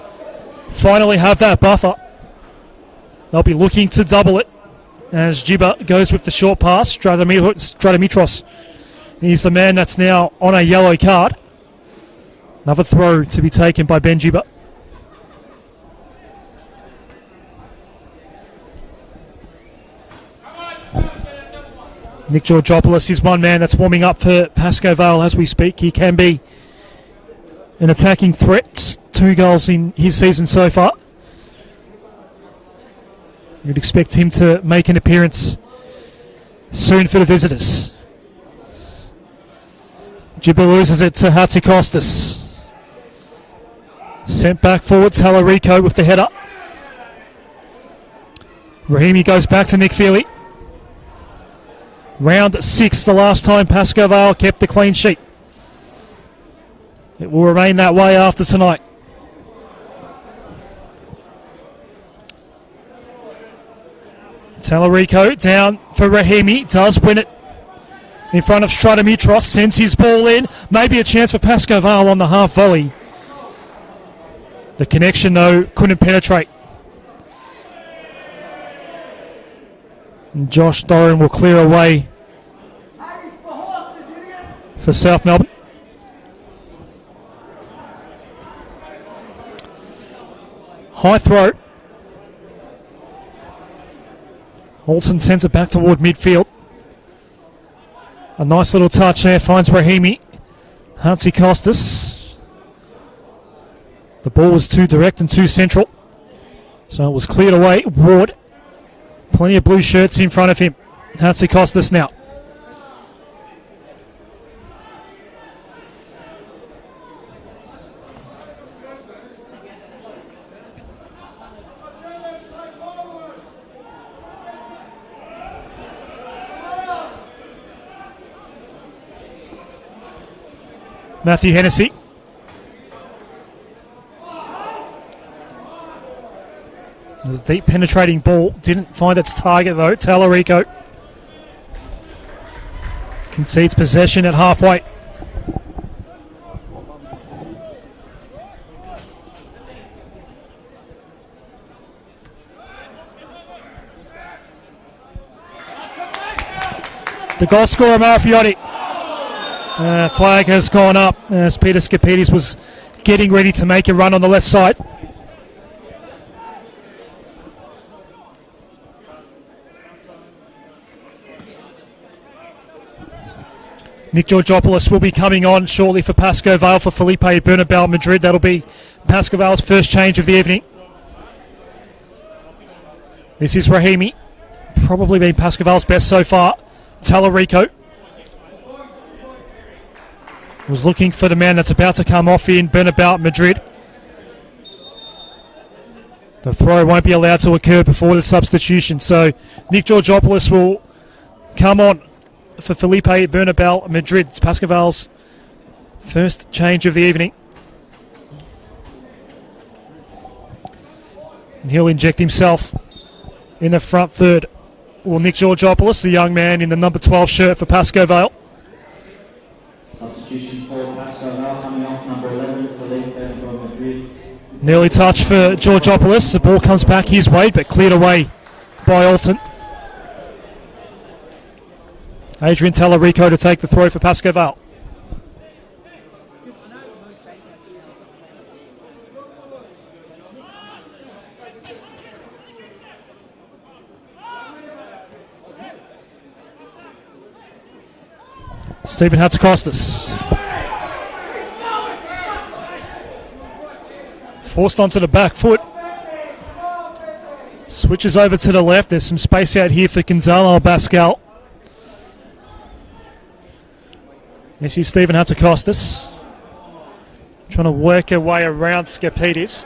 finally have that buffer. They'll be looking to double it as Jibba goes with the short pass. Stradamitros is the man that's now on a yellow card. Another throw to be taken by Ben Jibba. Nick Georgopoulos is one man that's warming up for Pascoe Vale as we speak. He can be an attacking threat. 2 goals in his season so far. You'd expect him to make an appearance soon for the visitors. Jibba loses it to Hatzikostas. Sent back forward, Talarico with the header. Rahimi goes back to Nick Feely. Round 6, the last time Pascoe Vale kept the clean sheet. It will remain that way after tonight. Talarico down for Rahimi, does win it in front of Stratomitros, sends his ball in. Maybe a chance for Pascoe Vale on the half volley. The connection, though, couldn't penetrate. And Josh Doran will clear away for South Melbourne. High throw. Olsen sends it back toward midfield. A nice little touch there, finds Rahimi. Hansi Costas. The ball was too direct and too central, so it was cleared away. Ward. Plenty of blue shirts in front of him. Hansi Costas now. Matthew Hennessy. It was a deep penetrating ball. Didn't find its target though. Talarico concedes possession at halfway. The goal scorer, Marafiotti. Flag has gone up as Peter Skapidis was getting ready to make a run on the left side. Nick Georgopoulos will be coming on shortly for Pascoe Vale for Felipe Bernabeu Madrid. That'll be Pascoe Vale's first change of the evening. This is Rahimi. Probably been Pascoe Vale's best so far. Talarico was looking for the man that's about to come off in Bernabeu Madrid. The throw won't be allowed to occur before the substitution, so Nick Georgopoulos will come on for Felipe Bernabeu Madrid. It's Pascoe Vale's first change of the evening. And he'll inject himself in the front third. Well, Nick Georgopoulos, the young man in the number 12 shirt for Pascoe Vale. Substitution for Pascoe Vale coming off number 11 for Bernabeu Madrid. Nearly touch for Georgopoulos. The ball comes back his way, but cleared away by Alton. Adrian Talarico to take the throw for Pascoe Vale. Stephen Hatzakostas. Forced onto the back foot. Switches over to the left. There's some space out here for Gonzalo Bascal. This is Stephen Hatzakostas. Trying to work her way around Skapidis.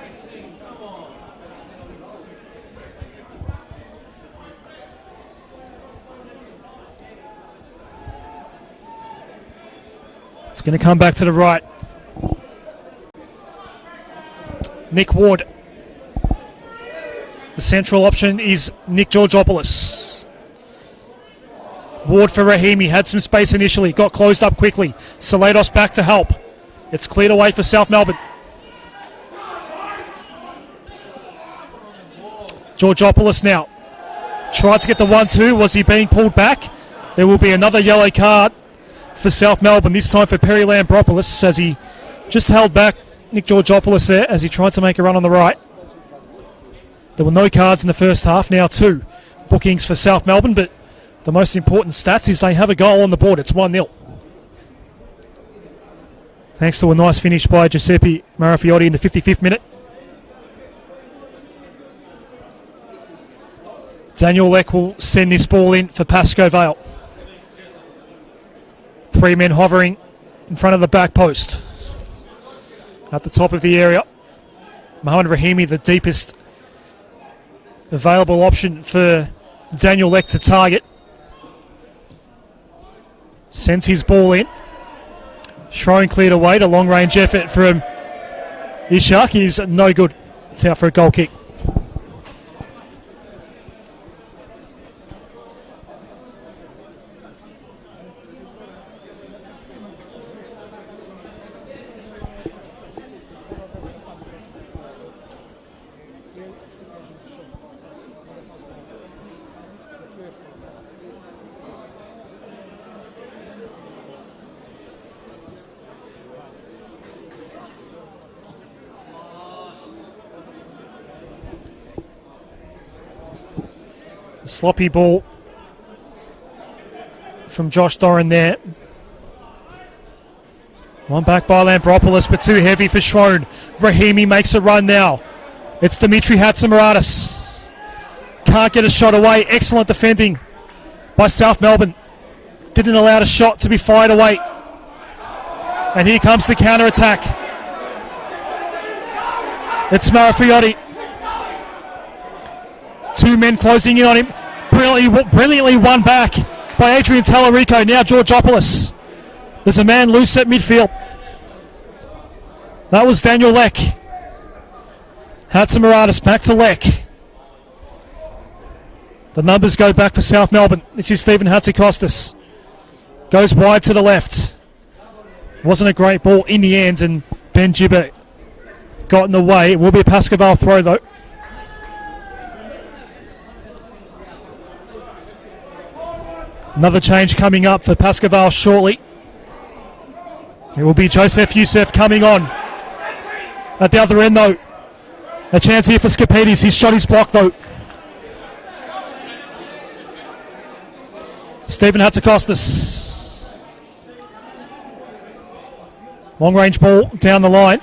It's going to come back to the right. Nick Ward. The central option is Nick Georgopoulos. Ward for Rahimi. Had some space initially. Got closed up quickly. Salados back to help. It's cleared away for South Melbourne. Georgopoulos now. Tried to get the 1-2. Was he being pulled back? There will be another yellow card for South Melbourne, this time for Perry Lambropoulos, as he just held back Nick Georgopoulos there as he tried to make a run on the right. There were no cards in the first half, now 2 bookings for South Melbourne, but the most important stats is they have a goal on the board. It's 1-0. Thanks to a nice finish by Giuseppe Marafiotti in the 55th minute. Daniel Leck will send this ball in for Pascoe Vale. 3 men hovering in front of the back post at the top of the area. Mohamed Rahimi, the deepest available option for Daniel Leck to target. Sends his ball in. Schroen cleared away. The long-range effort from Ishak is no good. It's out for a goal kick. Sloppy ball from Josh Doran there. One back by Lambropoulos, but too heavy for Schroen. Rahimi makes a run now. It's Dimitri Hatzimaradis. Can't get a shot away. Excellent defending by South Melbourne. Didn't allow the shot to be fired away. And here comes the counter-attack. It's Marafiotti. Two men closing in on him. Brilliantly won back by Adrian Tallarico. Now Georgopoulos. There's a man loose at midfield. That was Daniel Leck. Hatzimaradis back to Leck. The numbers go back for South Melbourne. This is Stephen Hatzikostas. Goes wide to the left. Wasn't a great ball in the end, and Ben Gibber got in the way. It will be a Pascoe throw though. Another change coming up for Pascoe shortly. It will be Joseph Youssef coming on. At the other end though, a chance here for Skapidis. His shot is blocked though. Stephen Hatzikostas. Long range ball down the line.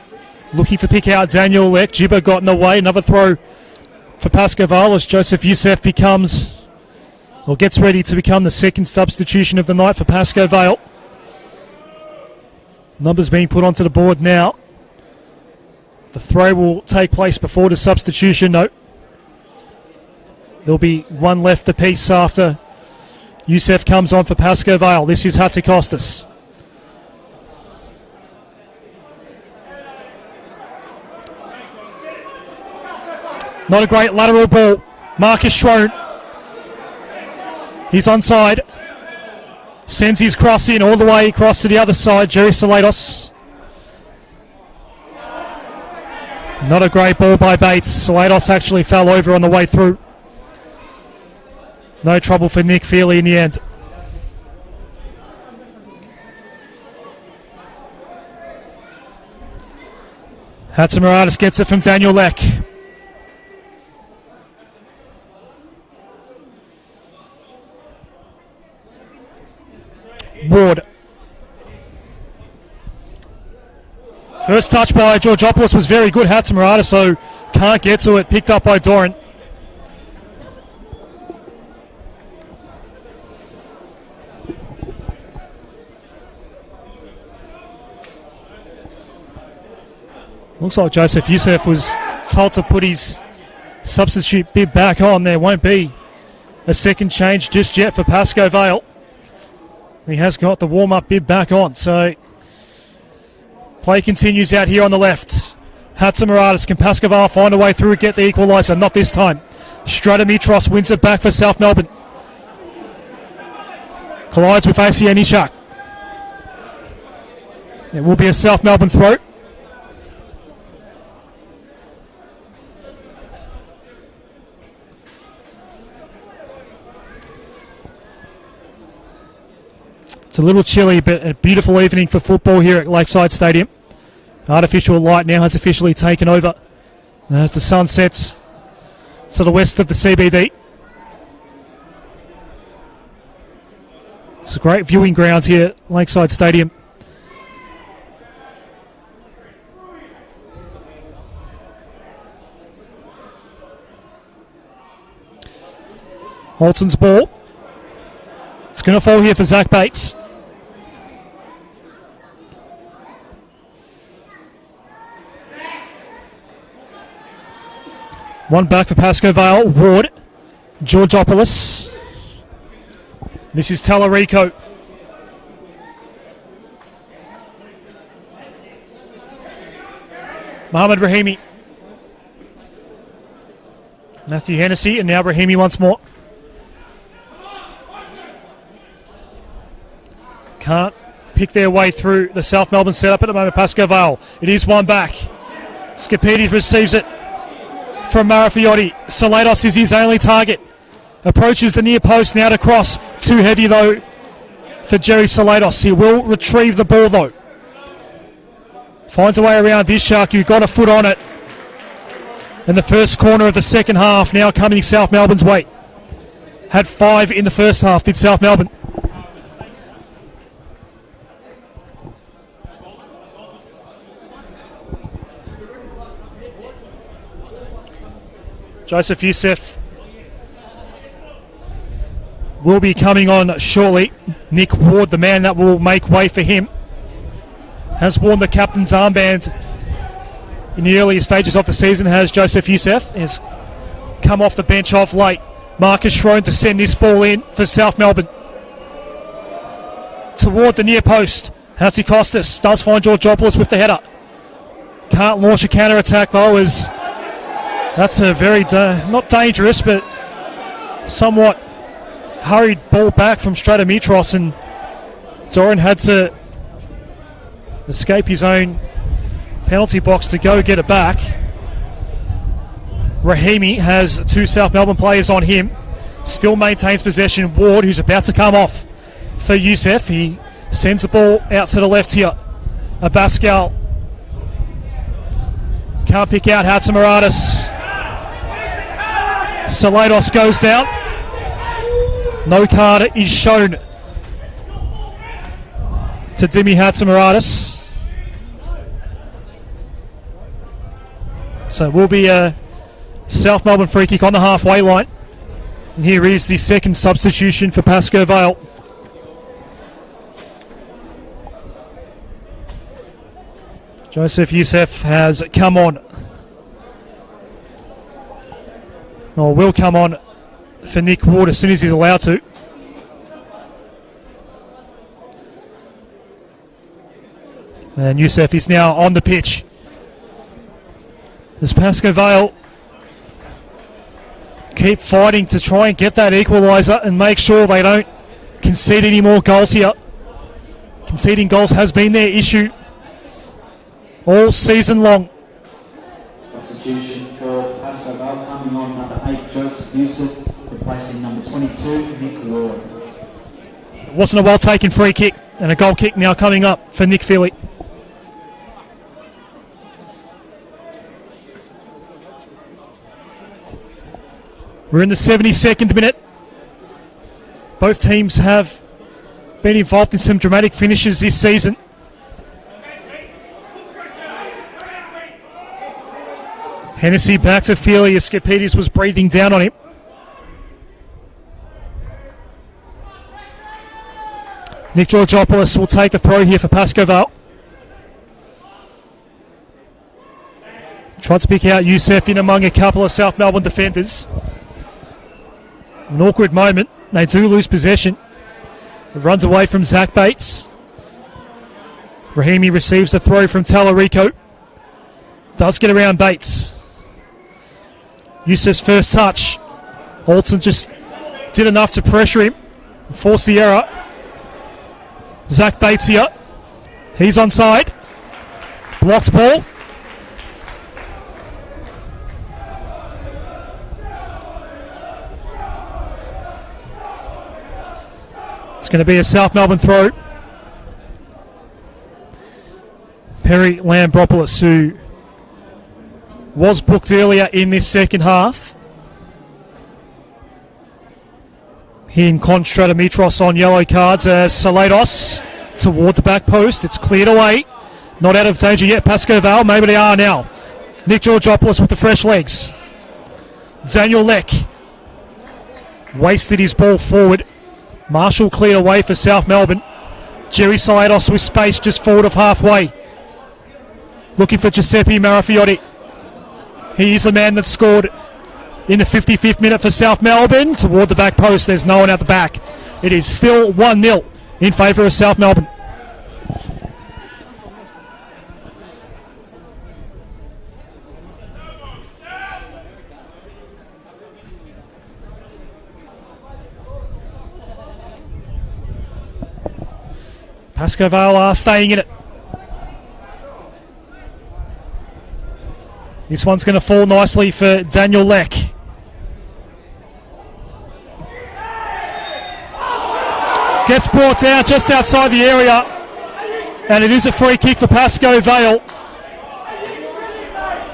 Looking to pick out Daniel Leck. Gibber got in the way. Another throw for Pascoe as Joseph Youssef gets ready to become the second substitution of the night for Pascoe Vale. Numbers being put onto the board now. The throw will take place before the substitution. No. There'll be one left apiece after Youssef comes on for Pascoe Vale. This is Hatzikostas. Not a great lateral ball. Marcus Schroen. He's onside. Sends his cross in all the way across to the other side. Jerry Salatos. Not a great ball by Bates. Salatos actually fell over on the way through. No trouble for Nick Feely in the end. Hatzimaradis gets it from Daniel Leck. Ward. First touch by Georgopoulos was very good. Hatzimaradis, so can't get to it. Picked up by Doran. Looks like Joseph Youssef was told to put his substitute bib back on. There won't be a second change just yet for Pascoe Vale. He has got the warm-up bib back on, so play continues out here on the left. Hatzimaradis, can Pascoe Vale find a way through, get the equaliser? Not this time. Stratomitros wins it back for South Melbourne. Collides with ACN Ishak. It will be a South Melbourne throw. It's a little chilly, but a beautiful evening for football here at Lakeside Stadium. Artificial light now has officially taken over as the sun sets to the west of the CBD. It's a great viewing grounds here at Lakeside Stadium. Holton's ball. It's going to fall here for Zach Bates. One back for Pascoe Vale. Ward. Georgopoulos. This is Tallarico. Mohamed Rahimi. Matthew Hennessy, and now Rahimi once more. Can't pick their way through the South Melbourne setup at the moment. Pascoe Vale. It is one back. Skipidis receives it from Marafiotti. Salados is his only target. Approaches the near post now to cross. Too heavy though for Jerry Salados. He will retrieve the ball though. Finds a way around Dishaku. Got a foot on it. In the first corner of the second half, now coming South Melbourne's way. Had 5 in the first half, did South Melbourne. Joseph Youssef will be coming on shortly. Nick Ward, the man that will make way for him, has worn the captain's armband in the earlier stages of the season. Has Joseph Youssef, has come off the bench off late. Marcus Schroen to send this ball in for South Melbourne. Toward the near post. Hatzi Costas does find Georgopoulos with the header. Can't launch a counter attack though, as that's a very, not dangerous, but somewhat hurried ball back from Stratomitros, and Doran had to escape his own penalty box to go get it back. Rahimi has 2 South Melbourne players on him. Still maintains possession. Ward, who's about to come off for Youssef. He sends the ball out to the left here. Abascal can't pick out Hatzimaradis. Salados goes down. No card is shown to Dimi Hatzimaradis. So it will be a South Melbourne free kick on the halfway line. And here is the second substitution for Pascoe Vale. Joseph Youssef has come on. Or will come on for Nick Ward as soon as he's allowed to. And Youssef is now on the pitch. As Pascoe Vale keep fighting to try and get that equaliser and make sure they don't concede any more goals here. Conceding goals has been their issue all season long. Substitution for Pascoe Vale, coming on number 8, Joseph Youssef, replacing number 22, Nick Ward. It wasn't a well taken free kick, and a goal kick now coming up for Nick Philly. We're in the 72nd minute. Both teams have been involved in some dramatic finishes this season. Hennessy back to Feely as Skipidis was breathing down on him. Nick Georgopoulos will take a throw here for Pascoe Vale. Tried to pick out Youssef in among a couple of South Melbourne defenders. An awkward moment. They do lose possession. It runs away from Zach Bates. Rahimi receives the throw from Tallarico. Does get around Bates. Youssef's first touch. Alton just did enough to pressure him and force the error. Zach Bates here. He's onside. Blocked ball. It's going to be a South Melbourne throw. Perry Lambropoulos, who was booked earlier in this second half. He and Stratomitros on yellow cards as Salados toward the back post. It's cleared away. Not out of danger yet, Pascoe Vale. Maybe they are now. Nick Georgopoulos with the fresh legs. Daniel Leck wasted his ball forward. Marshall cleared away for South Melbourne. Jerry Salados with space just forward of halfway. Looking for Giuseppe Marafiotti. He is the man that scored in the 55th minute for South Melbourne. Toward the back post, there's no one at the back. It is still 1-0 in favour of South Melbourne. Pascoe Vale are staying in it. This one's going to fall nicely for Daniel Leck. Gets brought down just outside the area, and it is a free kick for Pascoe Vale.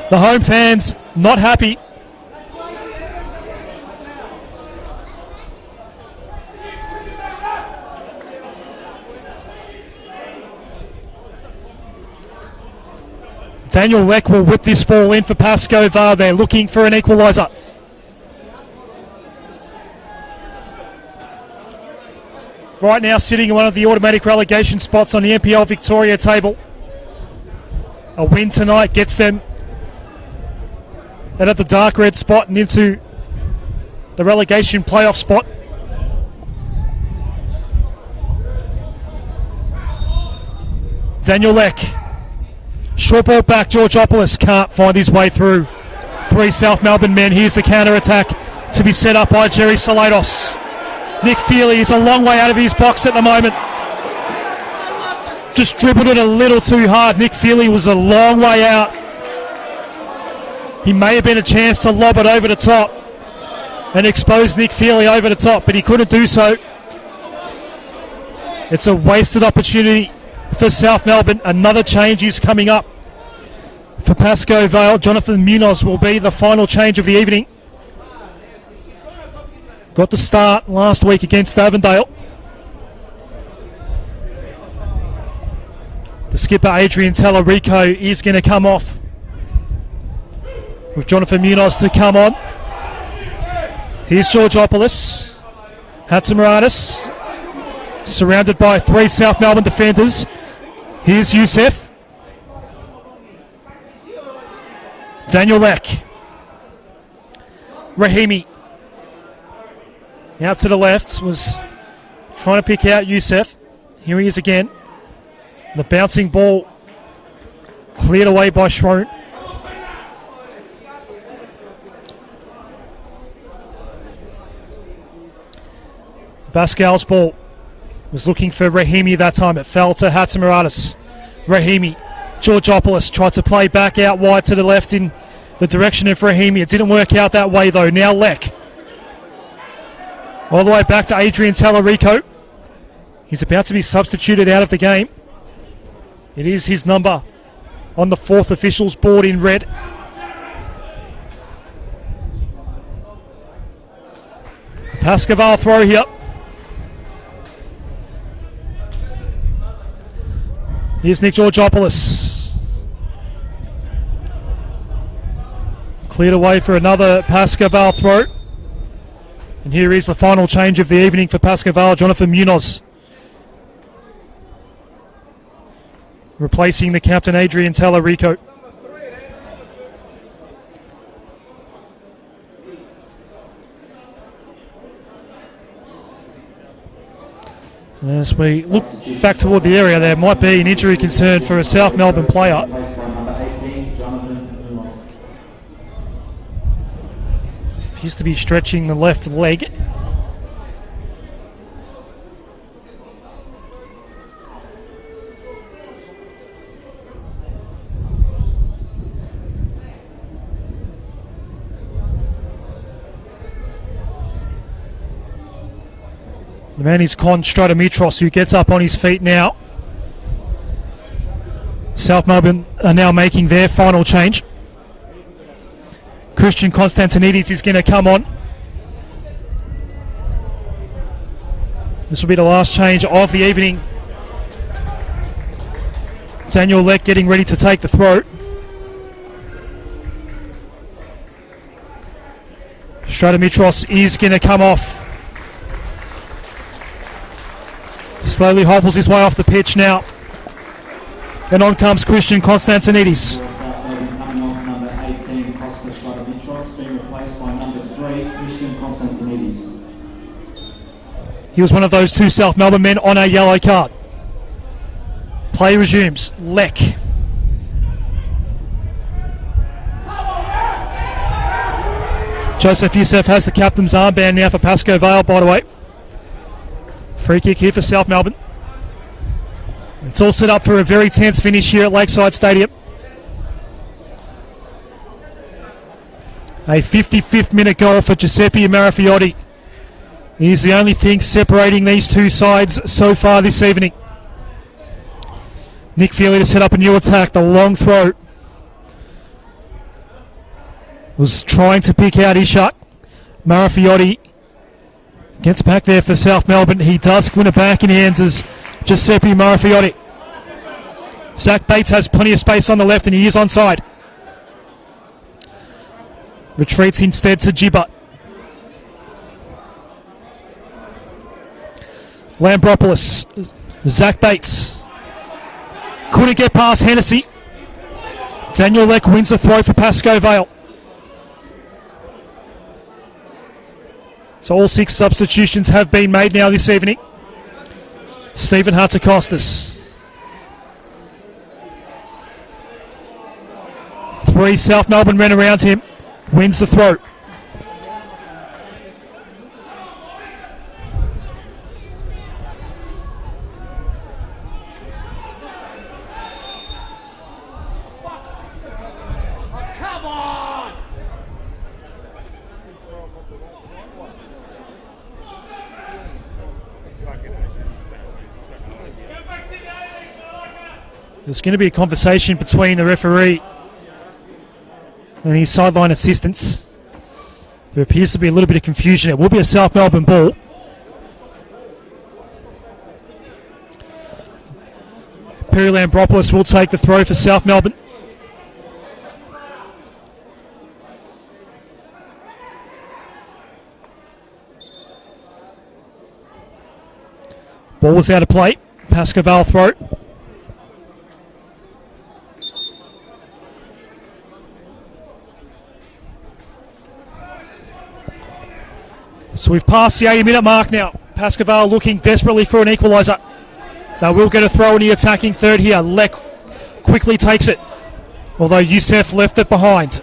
The home fans not happy. Daniel Leck will whip this ball in for Pascoe Vale. They're looking for an equaliser. Right now sitting in one of the automatic relegation spots on the NPL Victoria table. A win tonight gets them out of the dark red spot and into the relegation playoff spot. Daniel Leck. Short ball back, Georgopoulos can't find his way through. 3 South Melbourne men. Here's the counter-attack to be set up by Jerry Salados. Nick Feely is a long way out of his box at the moment. Just dribbled it a little too hard. Nick Feely was a long way out. He may have been a chance to lob it over the top and expose Nick Feely over the top, but he couldn't do so. It's a wasted opportunity for South Melbourne. Another change is coming up for Pascoe Vale. Jonathan Munoz will be the final change of the evening. Got the start last week against Avondale. The skipper Adrian Tallarico is going to come off with Jonathan Munoz to come on. Here's Georgopoulos. Hatzimiratis surrounded by 3 South Melbourne defenders. Here's Youssef. Daniel Leck. Rahimi. Out to the left, was trying to pick out Youssef. Here he is again. The bouncing ball cleared away by Schroen. Pascal's ball was looking for Rahimi that time. It fell to Hatzimiratis. Rahimi. Georgopoulos tried to play back out wide to the left in the direction of Rahimi. It didn't work out that way though. Now Leck. All the way back to Adrian Tallarico. He's about to be substituted out of the game. It is his number on the 4th officials board in red. Pascoe Vale throw here. Here's Nick Georgopoulos. Cleared away for another Pascoe Vale throw. And here is the final change of the evening for Pascoe Vale, Jonathan Munoz. Replacing the captain Adrian Tallarico. As we look back toward the area, there might be an injury concern for a South Melbourne player. Appears to be stretching the left leg. The man is Con Stratomitros, who gets up on his feet now. South Melbourne are now making their final change. Christian Constantinides is going to come on. This will be the last change of the evening. Daniel Leck getting ready to take the throw. Stratomitros is going to come off. Slowly hobbles his way off the pitch now. And on comes Christian Constantinides. Number 18, being replaced by number centimetres. He was one of those two South Melbourne men on a yellow card. Play resumes. Leck. Joseph Youssef has the captain's armband now for Pascoe Vale, by the way. Free kick here for South Melbourne. It's all set up for a very tense finish here at Lakeside Stadium. A 55th minute goal for Giuseppe Marafiotti. He's the only thing separating these two sides so far this evening. Nick Feely to set up a new attack. The long throw was trying to pick out Ishak. Marafiotti gets back there for South Melbourne. He does win it back in hands as Giuseppe Marafiotti. Zach Bates has plenty of space on the left and he is onside. Retreats instead to Gibber. Lambropoulos. Zach Bates. Couldn't get past Hennessy. Daniel Leck wins the throw for Pascoe Vale. So all 6 substitutions have been made now this evening. Stephen Hatzakostas. 3 South Melbourne men around him. Wins the throw. There's going to be a conversation between the referee and his sideline assistants. There appears to be a little bit of confusion. It will be a South Melbourne ball. Perry Lambropoulos will take the throw for South Melbourne. Ball was out of play. Pascoe Vale throw. So we've passed the 80-minute mark now. Pascoe Vale looking desperately for an equaliser. They will get a throw in the attacking third here. Leck quickly takes it, although Youssef left it behind.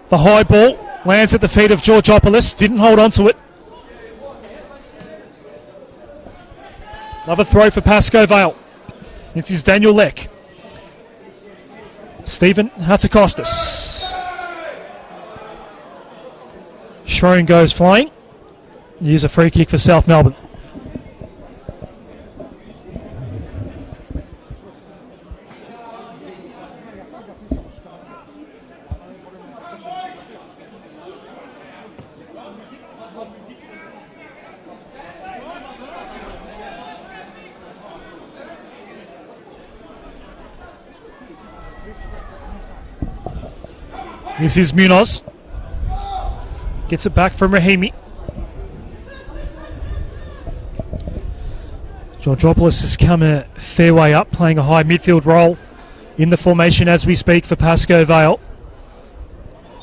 The high ball lands at the feet of Georgopoulos. Didn't hold on to it. Another throw for Pascoe Vale. This is Daniel Leck. Stephen Hatzakostas. Schroen goes flying. Here's a free kick for South Melbourne. This is Munoz. Gets it back from Rahimi. Georgopoulos has come a fair way up, playing a high midfield role in the formation as we speak for Pascoe Vale.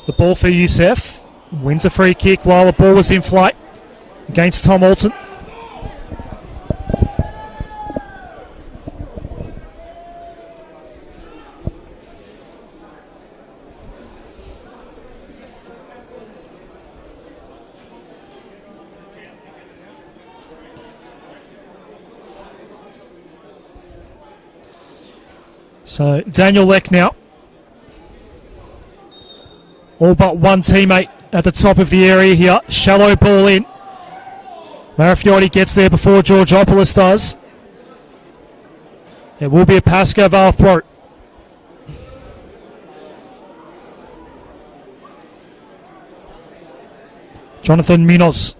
The ball for Youssef. Wins a free kick while the ball was in flight against Tom Alton. So Daniel Leck now. All but one teammate at the top of the area here. Shallow ball in. Marafiotti gets there before Georgopoulos does. It will be a Pascoe Vale throw. Jonathan Munoz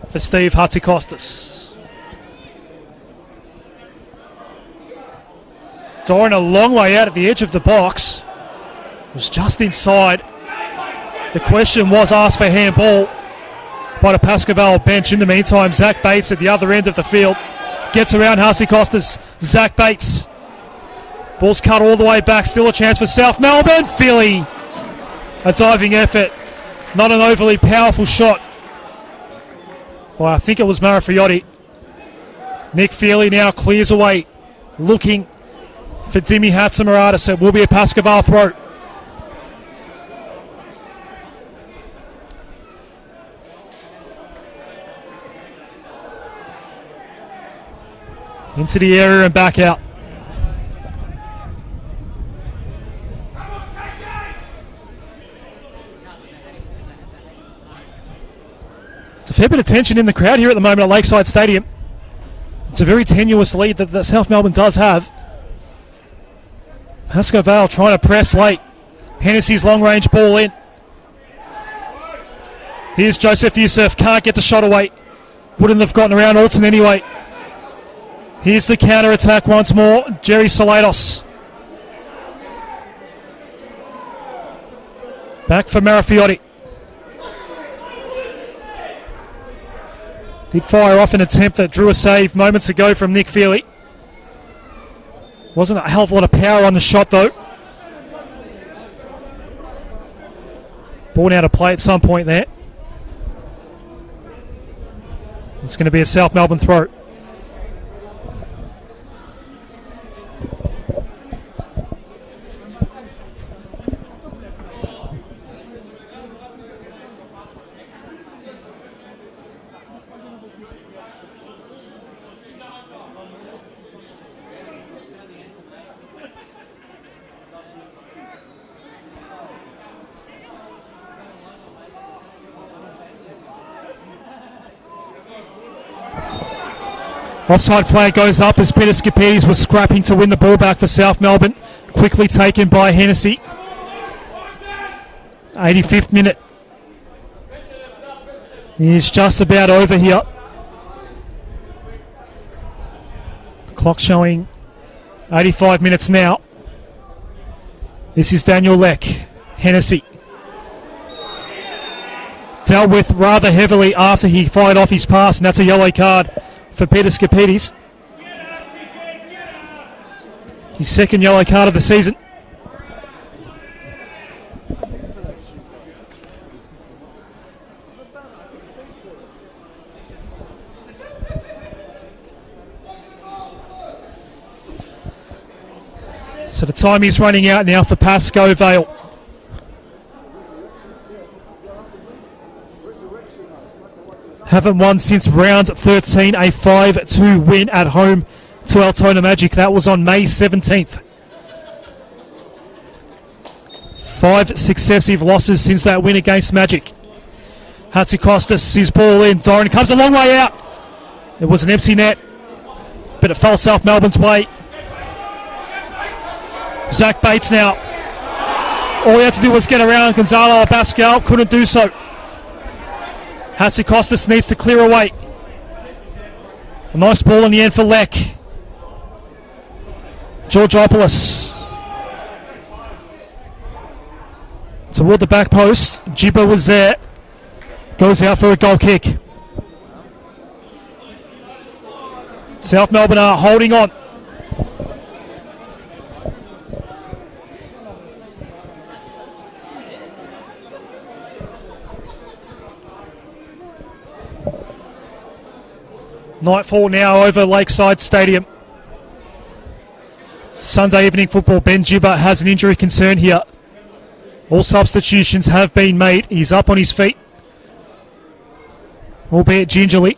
for Steve Hatzakostas. Doran a long way out at the edge of the box. Was just inside. The question was asked for handball by the Pascoe Vale bench. In the meantime, Zach Bates at the other end of the field gets around Hatzakostas. Zach Bates. Ball's cut all the way back. Still a chance for South Melbourne. Feely. A diving effort Not an overly powerful shot. Well, I think it was Marafiotti. Nick Feely now clears away, looking for Dimi Hatzimaradis. It will be a Pascoe throw. Into the area and back out. It's a fair bit of tension in the crowd here at the moment at Lakeside Stadium. It's a very tenuous lead that South Melbourne does have. Pascoe Vale trying to press late. Hennessy's long range ball in. Here's Joseph Youssef, can't get the shot away. Wouldn't have gotten around Alton anyway. Here's the counter attack once more. Jerry Salados. Back for Marafiotti. Did fire off an attempt that drew a save moments ago from Nick Feely. Wasn't a hell of a lot of power on the shot though. Ball out of play at some point there. It's going to be a South Melbourne throw. Offside flag goes up as Peter Skipidis was scrapping to win the ball back for South Melbourne. Quickly taken by Hennessy. 85th minute. It's just about over here. The clock showing 85 minutes now. This is Daniel Leck. Hennessy. Dealt with rather heavily after he fired off his pass, and that's a yellow card for Peter Skipidis. His second yellow card of the season. So the time is running out now for Pascoe Vale. Haven't won since round 13, a 5-2 win at home to Altona Magic. That was on May 17th. 5 successive losses since that win against Magic. Hatzikostas, his ball in. Doran comes a long way out. It was an empty net, but it fell South Melbourne's way. Zach Bates now. All he had to do was get around Gonzalo Pascal. Couldn't do so. Hatzikostas needs to clear away. A nice ball in the end for Leck. Georgopoulos. Toward the back post. Jibba was there. Goes out for a goal kick. South Melbourne are holding on. Nightfall now over Lakeside Stadium. Sunday evening football. Ben Jibba has an injury concern here. All substitutions have been made. He's up on his feet, albeit gingerly.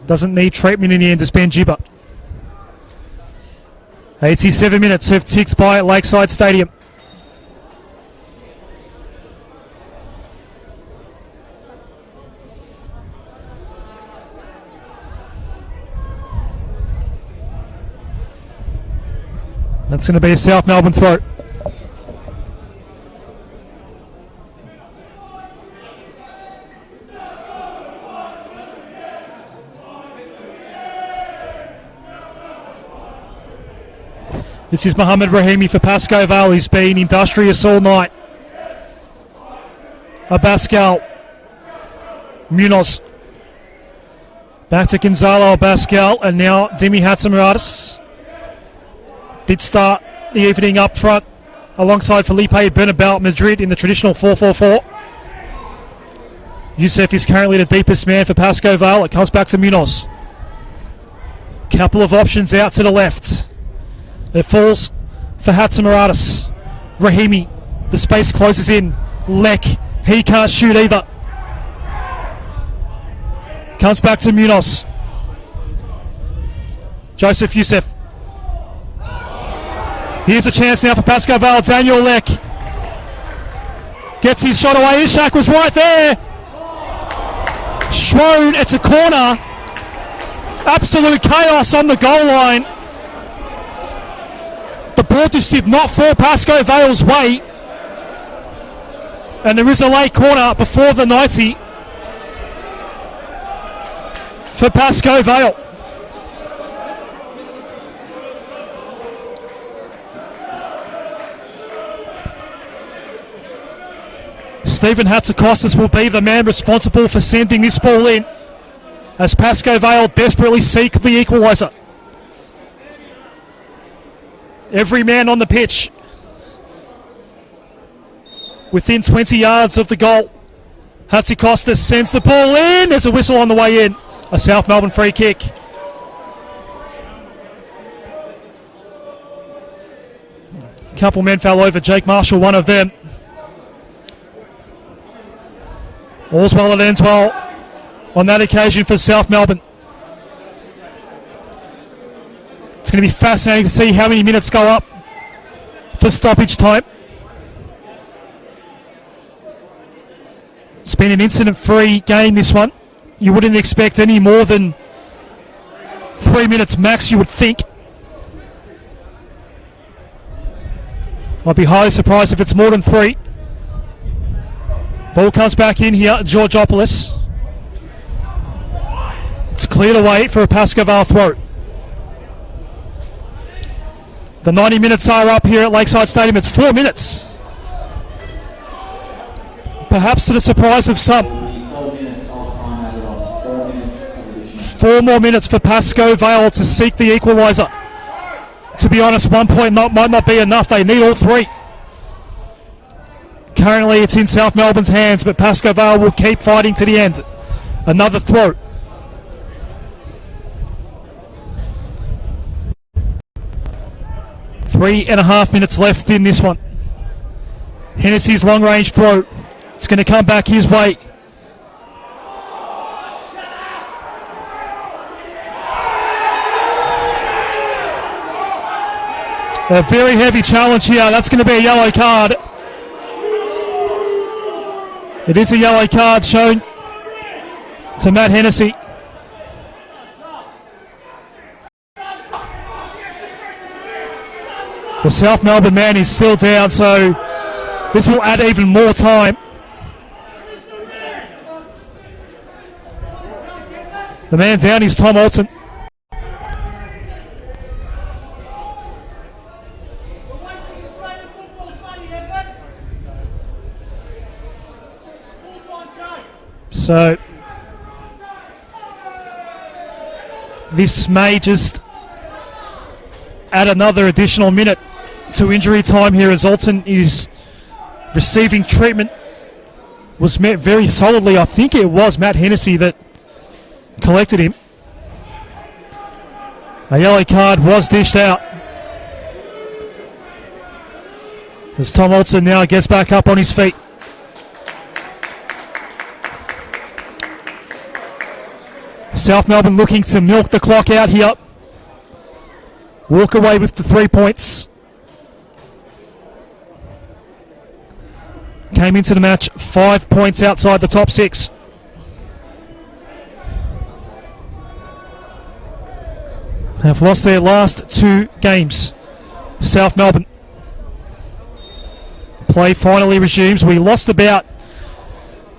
Doesn't need treatment in the end as Ben Jibba. 87 minutes have ticked by at Lakeside Stadium. That's going to be a South Melbourne throw. This is Mohammed Rahimi for Pascoe Vale. He's been industrious all night. Abascal. Munoz. Back to Gonzalo Abascal, and now Dimi Hatzimaradis. Did start the evening up front alongside Felipe Bernabeu Madrid in the traditional 4-4-4. Youssef is currently the deepest man for Pascoe Vale. It comes back to Munoz. Couple of options out to the left. It falls for Hatzimaradis. Rahimi. The space closes in. Lek. He can't shoot either. Comes back to Munoz. Joseph Youssef. Here's a chance now for Pascoe Vale. Daniel Lek gets his shot away. Ishak was right there. Schroed, it's a corner. Absolute chaos on the goal line. The ball just did not fall Pascoe Vale's way. And there is a late corner before the 90 for Pascoe Vale. Stephen Hatzakostas will be the man responsible for sending this ball in as Pascoe Vale desperately seek the equaliser. Every man on the pitch within 20 yards of the goal. Hatzakostas sends the ball in. There's a whistle on the way in. A South Melbourne free kick. Couple men fell over. Jake Marshall, one of them. All's well that ends well on that occasion for South Melbourne. It's going to be fascinating to see how many minutes go up for stoppage time. It's been an incident-free game, this one. You wouldn't expect any more than 3 minutes max, you would think. I'd be highly surprised if it's more than 3. Ball comes back in here, Georgopoulos. It's cleared away for a Pascoe Vale throw. The 90 minutes are up here at Lakeside Stadium. It's 4 minutes. Perhaps to the surprise of some. 4 more minutes for Pascoe Vale to seek the equaliser. To be honest, 1 point might not be enough. They need all 3. Currently it's in South Melbourne's hands, but Pascoe Vale will keep fighting to the end. Another throw. 3.5 minutes left in this one. Hennessy's long range throw. It's going to come back his way. A very heavy challenge here. That's going to be a yellow card. It is a yellow card shown to Matt Hennessy. The South Melbourne man is still down, so this will add even more time. The man down is Tom Alton. So this may just add another additional minute to injury time here as Alton is receiving treatment. Was met very solidly. I think it was Matt Hennessy that collected him. A yellow card was dished out as Tom Alton now gets back up on his feet. South Melbourne looking to milk the clock out here. Walk away with the 3 points. Came into the match 5 points outside the top 6. Have lost their last 2 games. South Melbourne. Play finally resumes. We lost about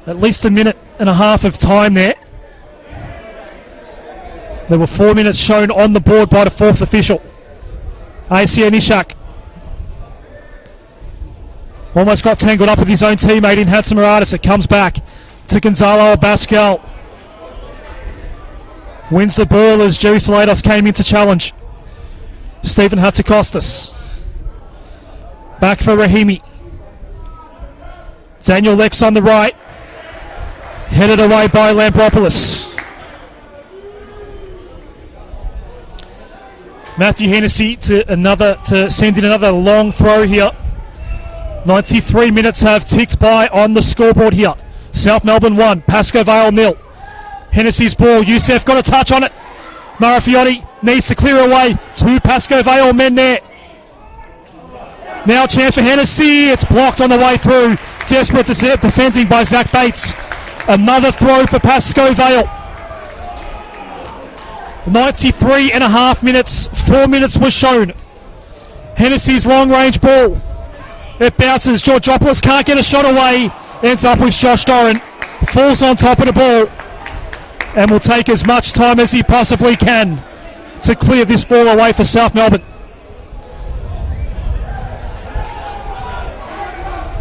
at least a minute and a half of time there. There were 4 minutes shown on the board by the 4th official. ACN Ishak almost got tangled up with his own teammate in Hatzimaradis. It comes back to Gonzalo Abascal. Wins the ball as Jerry Salados came in to challenge. Stephen Hatzakostas. Back for Rahimi. Daniel Lex on the right. Headed away by Lampropoulos. Matthew Hennessy to send in another long throw here. 93 minutes have ticked by on the scoreboard here. South Melbourne 1, Pascoe Vale 0. Hennessy's ball, Youssef got a touch on it. Marafiotti needs to clear away. 2 Pascoe Vale men there. Now a chance for Hennessy. It's blocked on the way through. Desperate to set, defending by Zach Bates. Another throw for Pascoe Vale. 93 and a half minutes. 4 minutes was shown. Hennessy's long range ball. It bounces. Georgopoulos can't get a shot away. Ends up with Josh Doran. Falls on top of the ball. And will take as much time as he possibly can to clear this ball away for South Melbourne.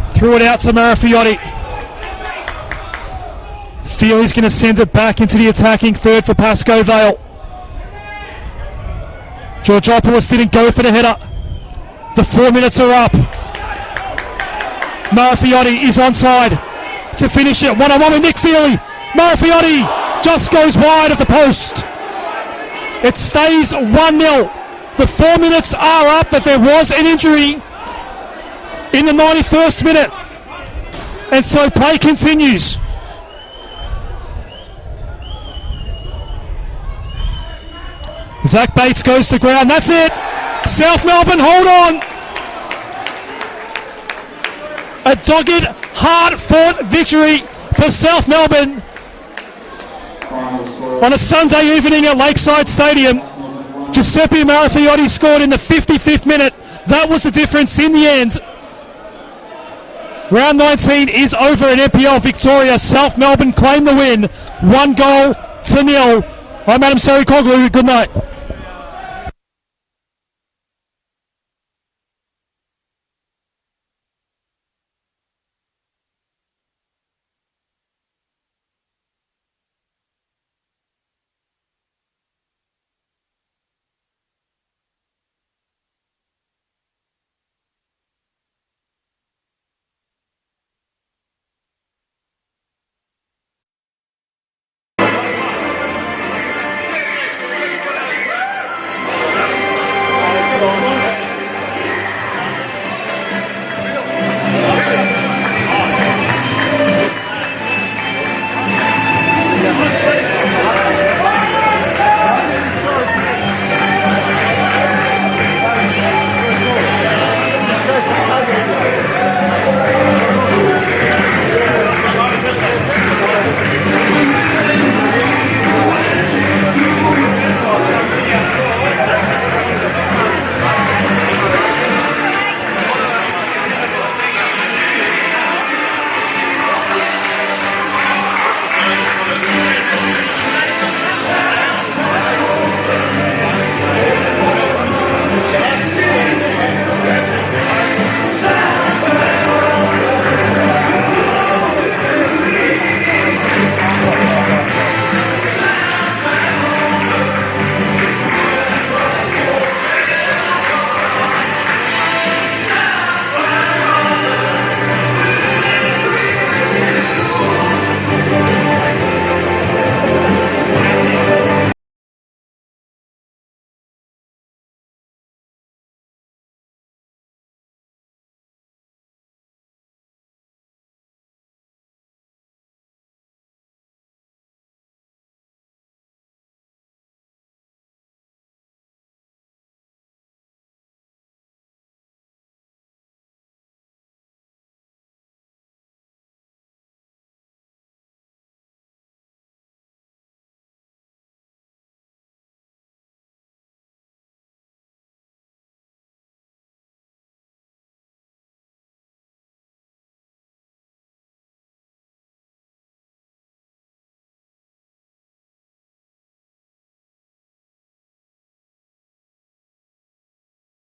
Threw it out to Marafiotti. Feely's going to send it back into the attacking third for Pascoe Vale. Georgopoulos didn't go for the header. The 4 minutes are up. Marafiotti is onside to finish it. One-on-one with Nick Feely. Marafiotti just goes wide of the post. It stays 1-0. The 4 minutes are up, but there was an injury in the 91st minute. And so play continues. Zach Bates goes to ground. That's it. South Melbourne, hold on. A dogged, hard-fought victory for South Melbourne on a Sunday evening at Lakeside Stadium. Giuseppe Marafiotti scored in the 55th minute. That was the difference in the end. Round 19 is over in NPL Victoria. South Melbourne claim the win. 1-0. I'm Adam Sarikoglu. Good night.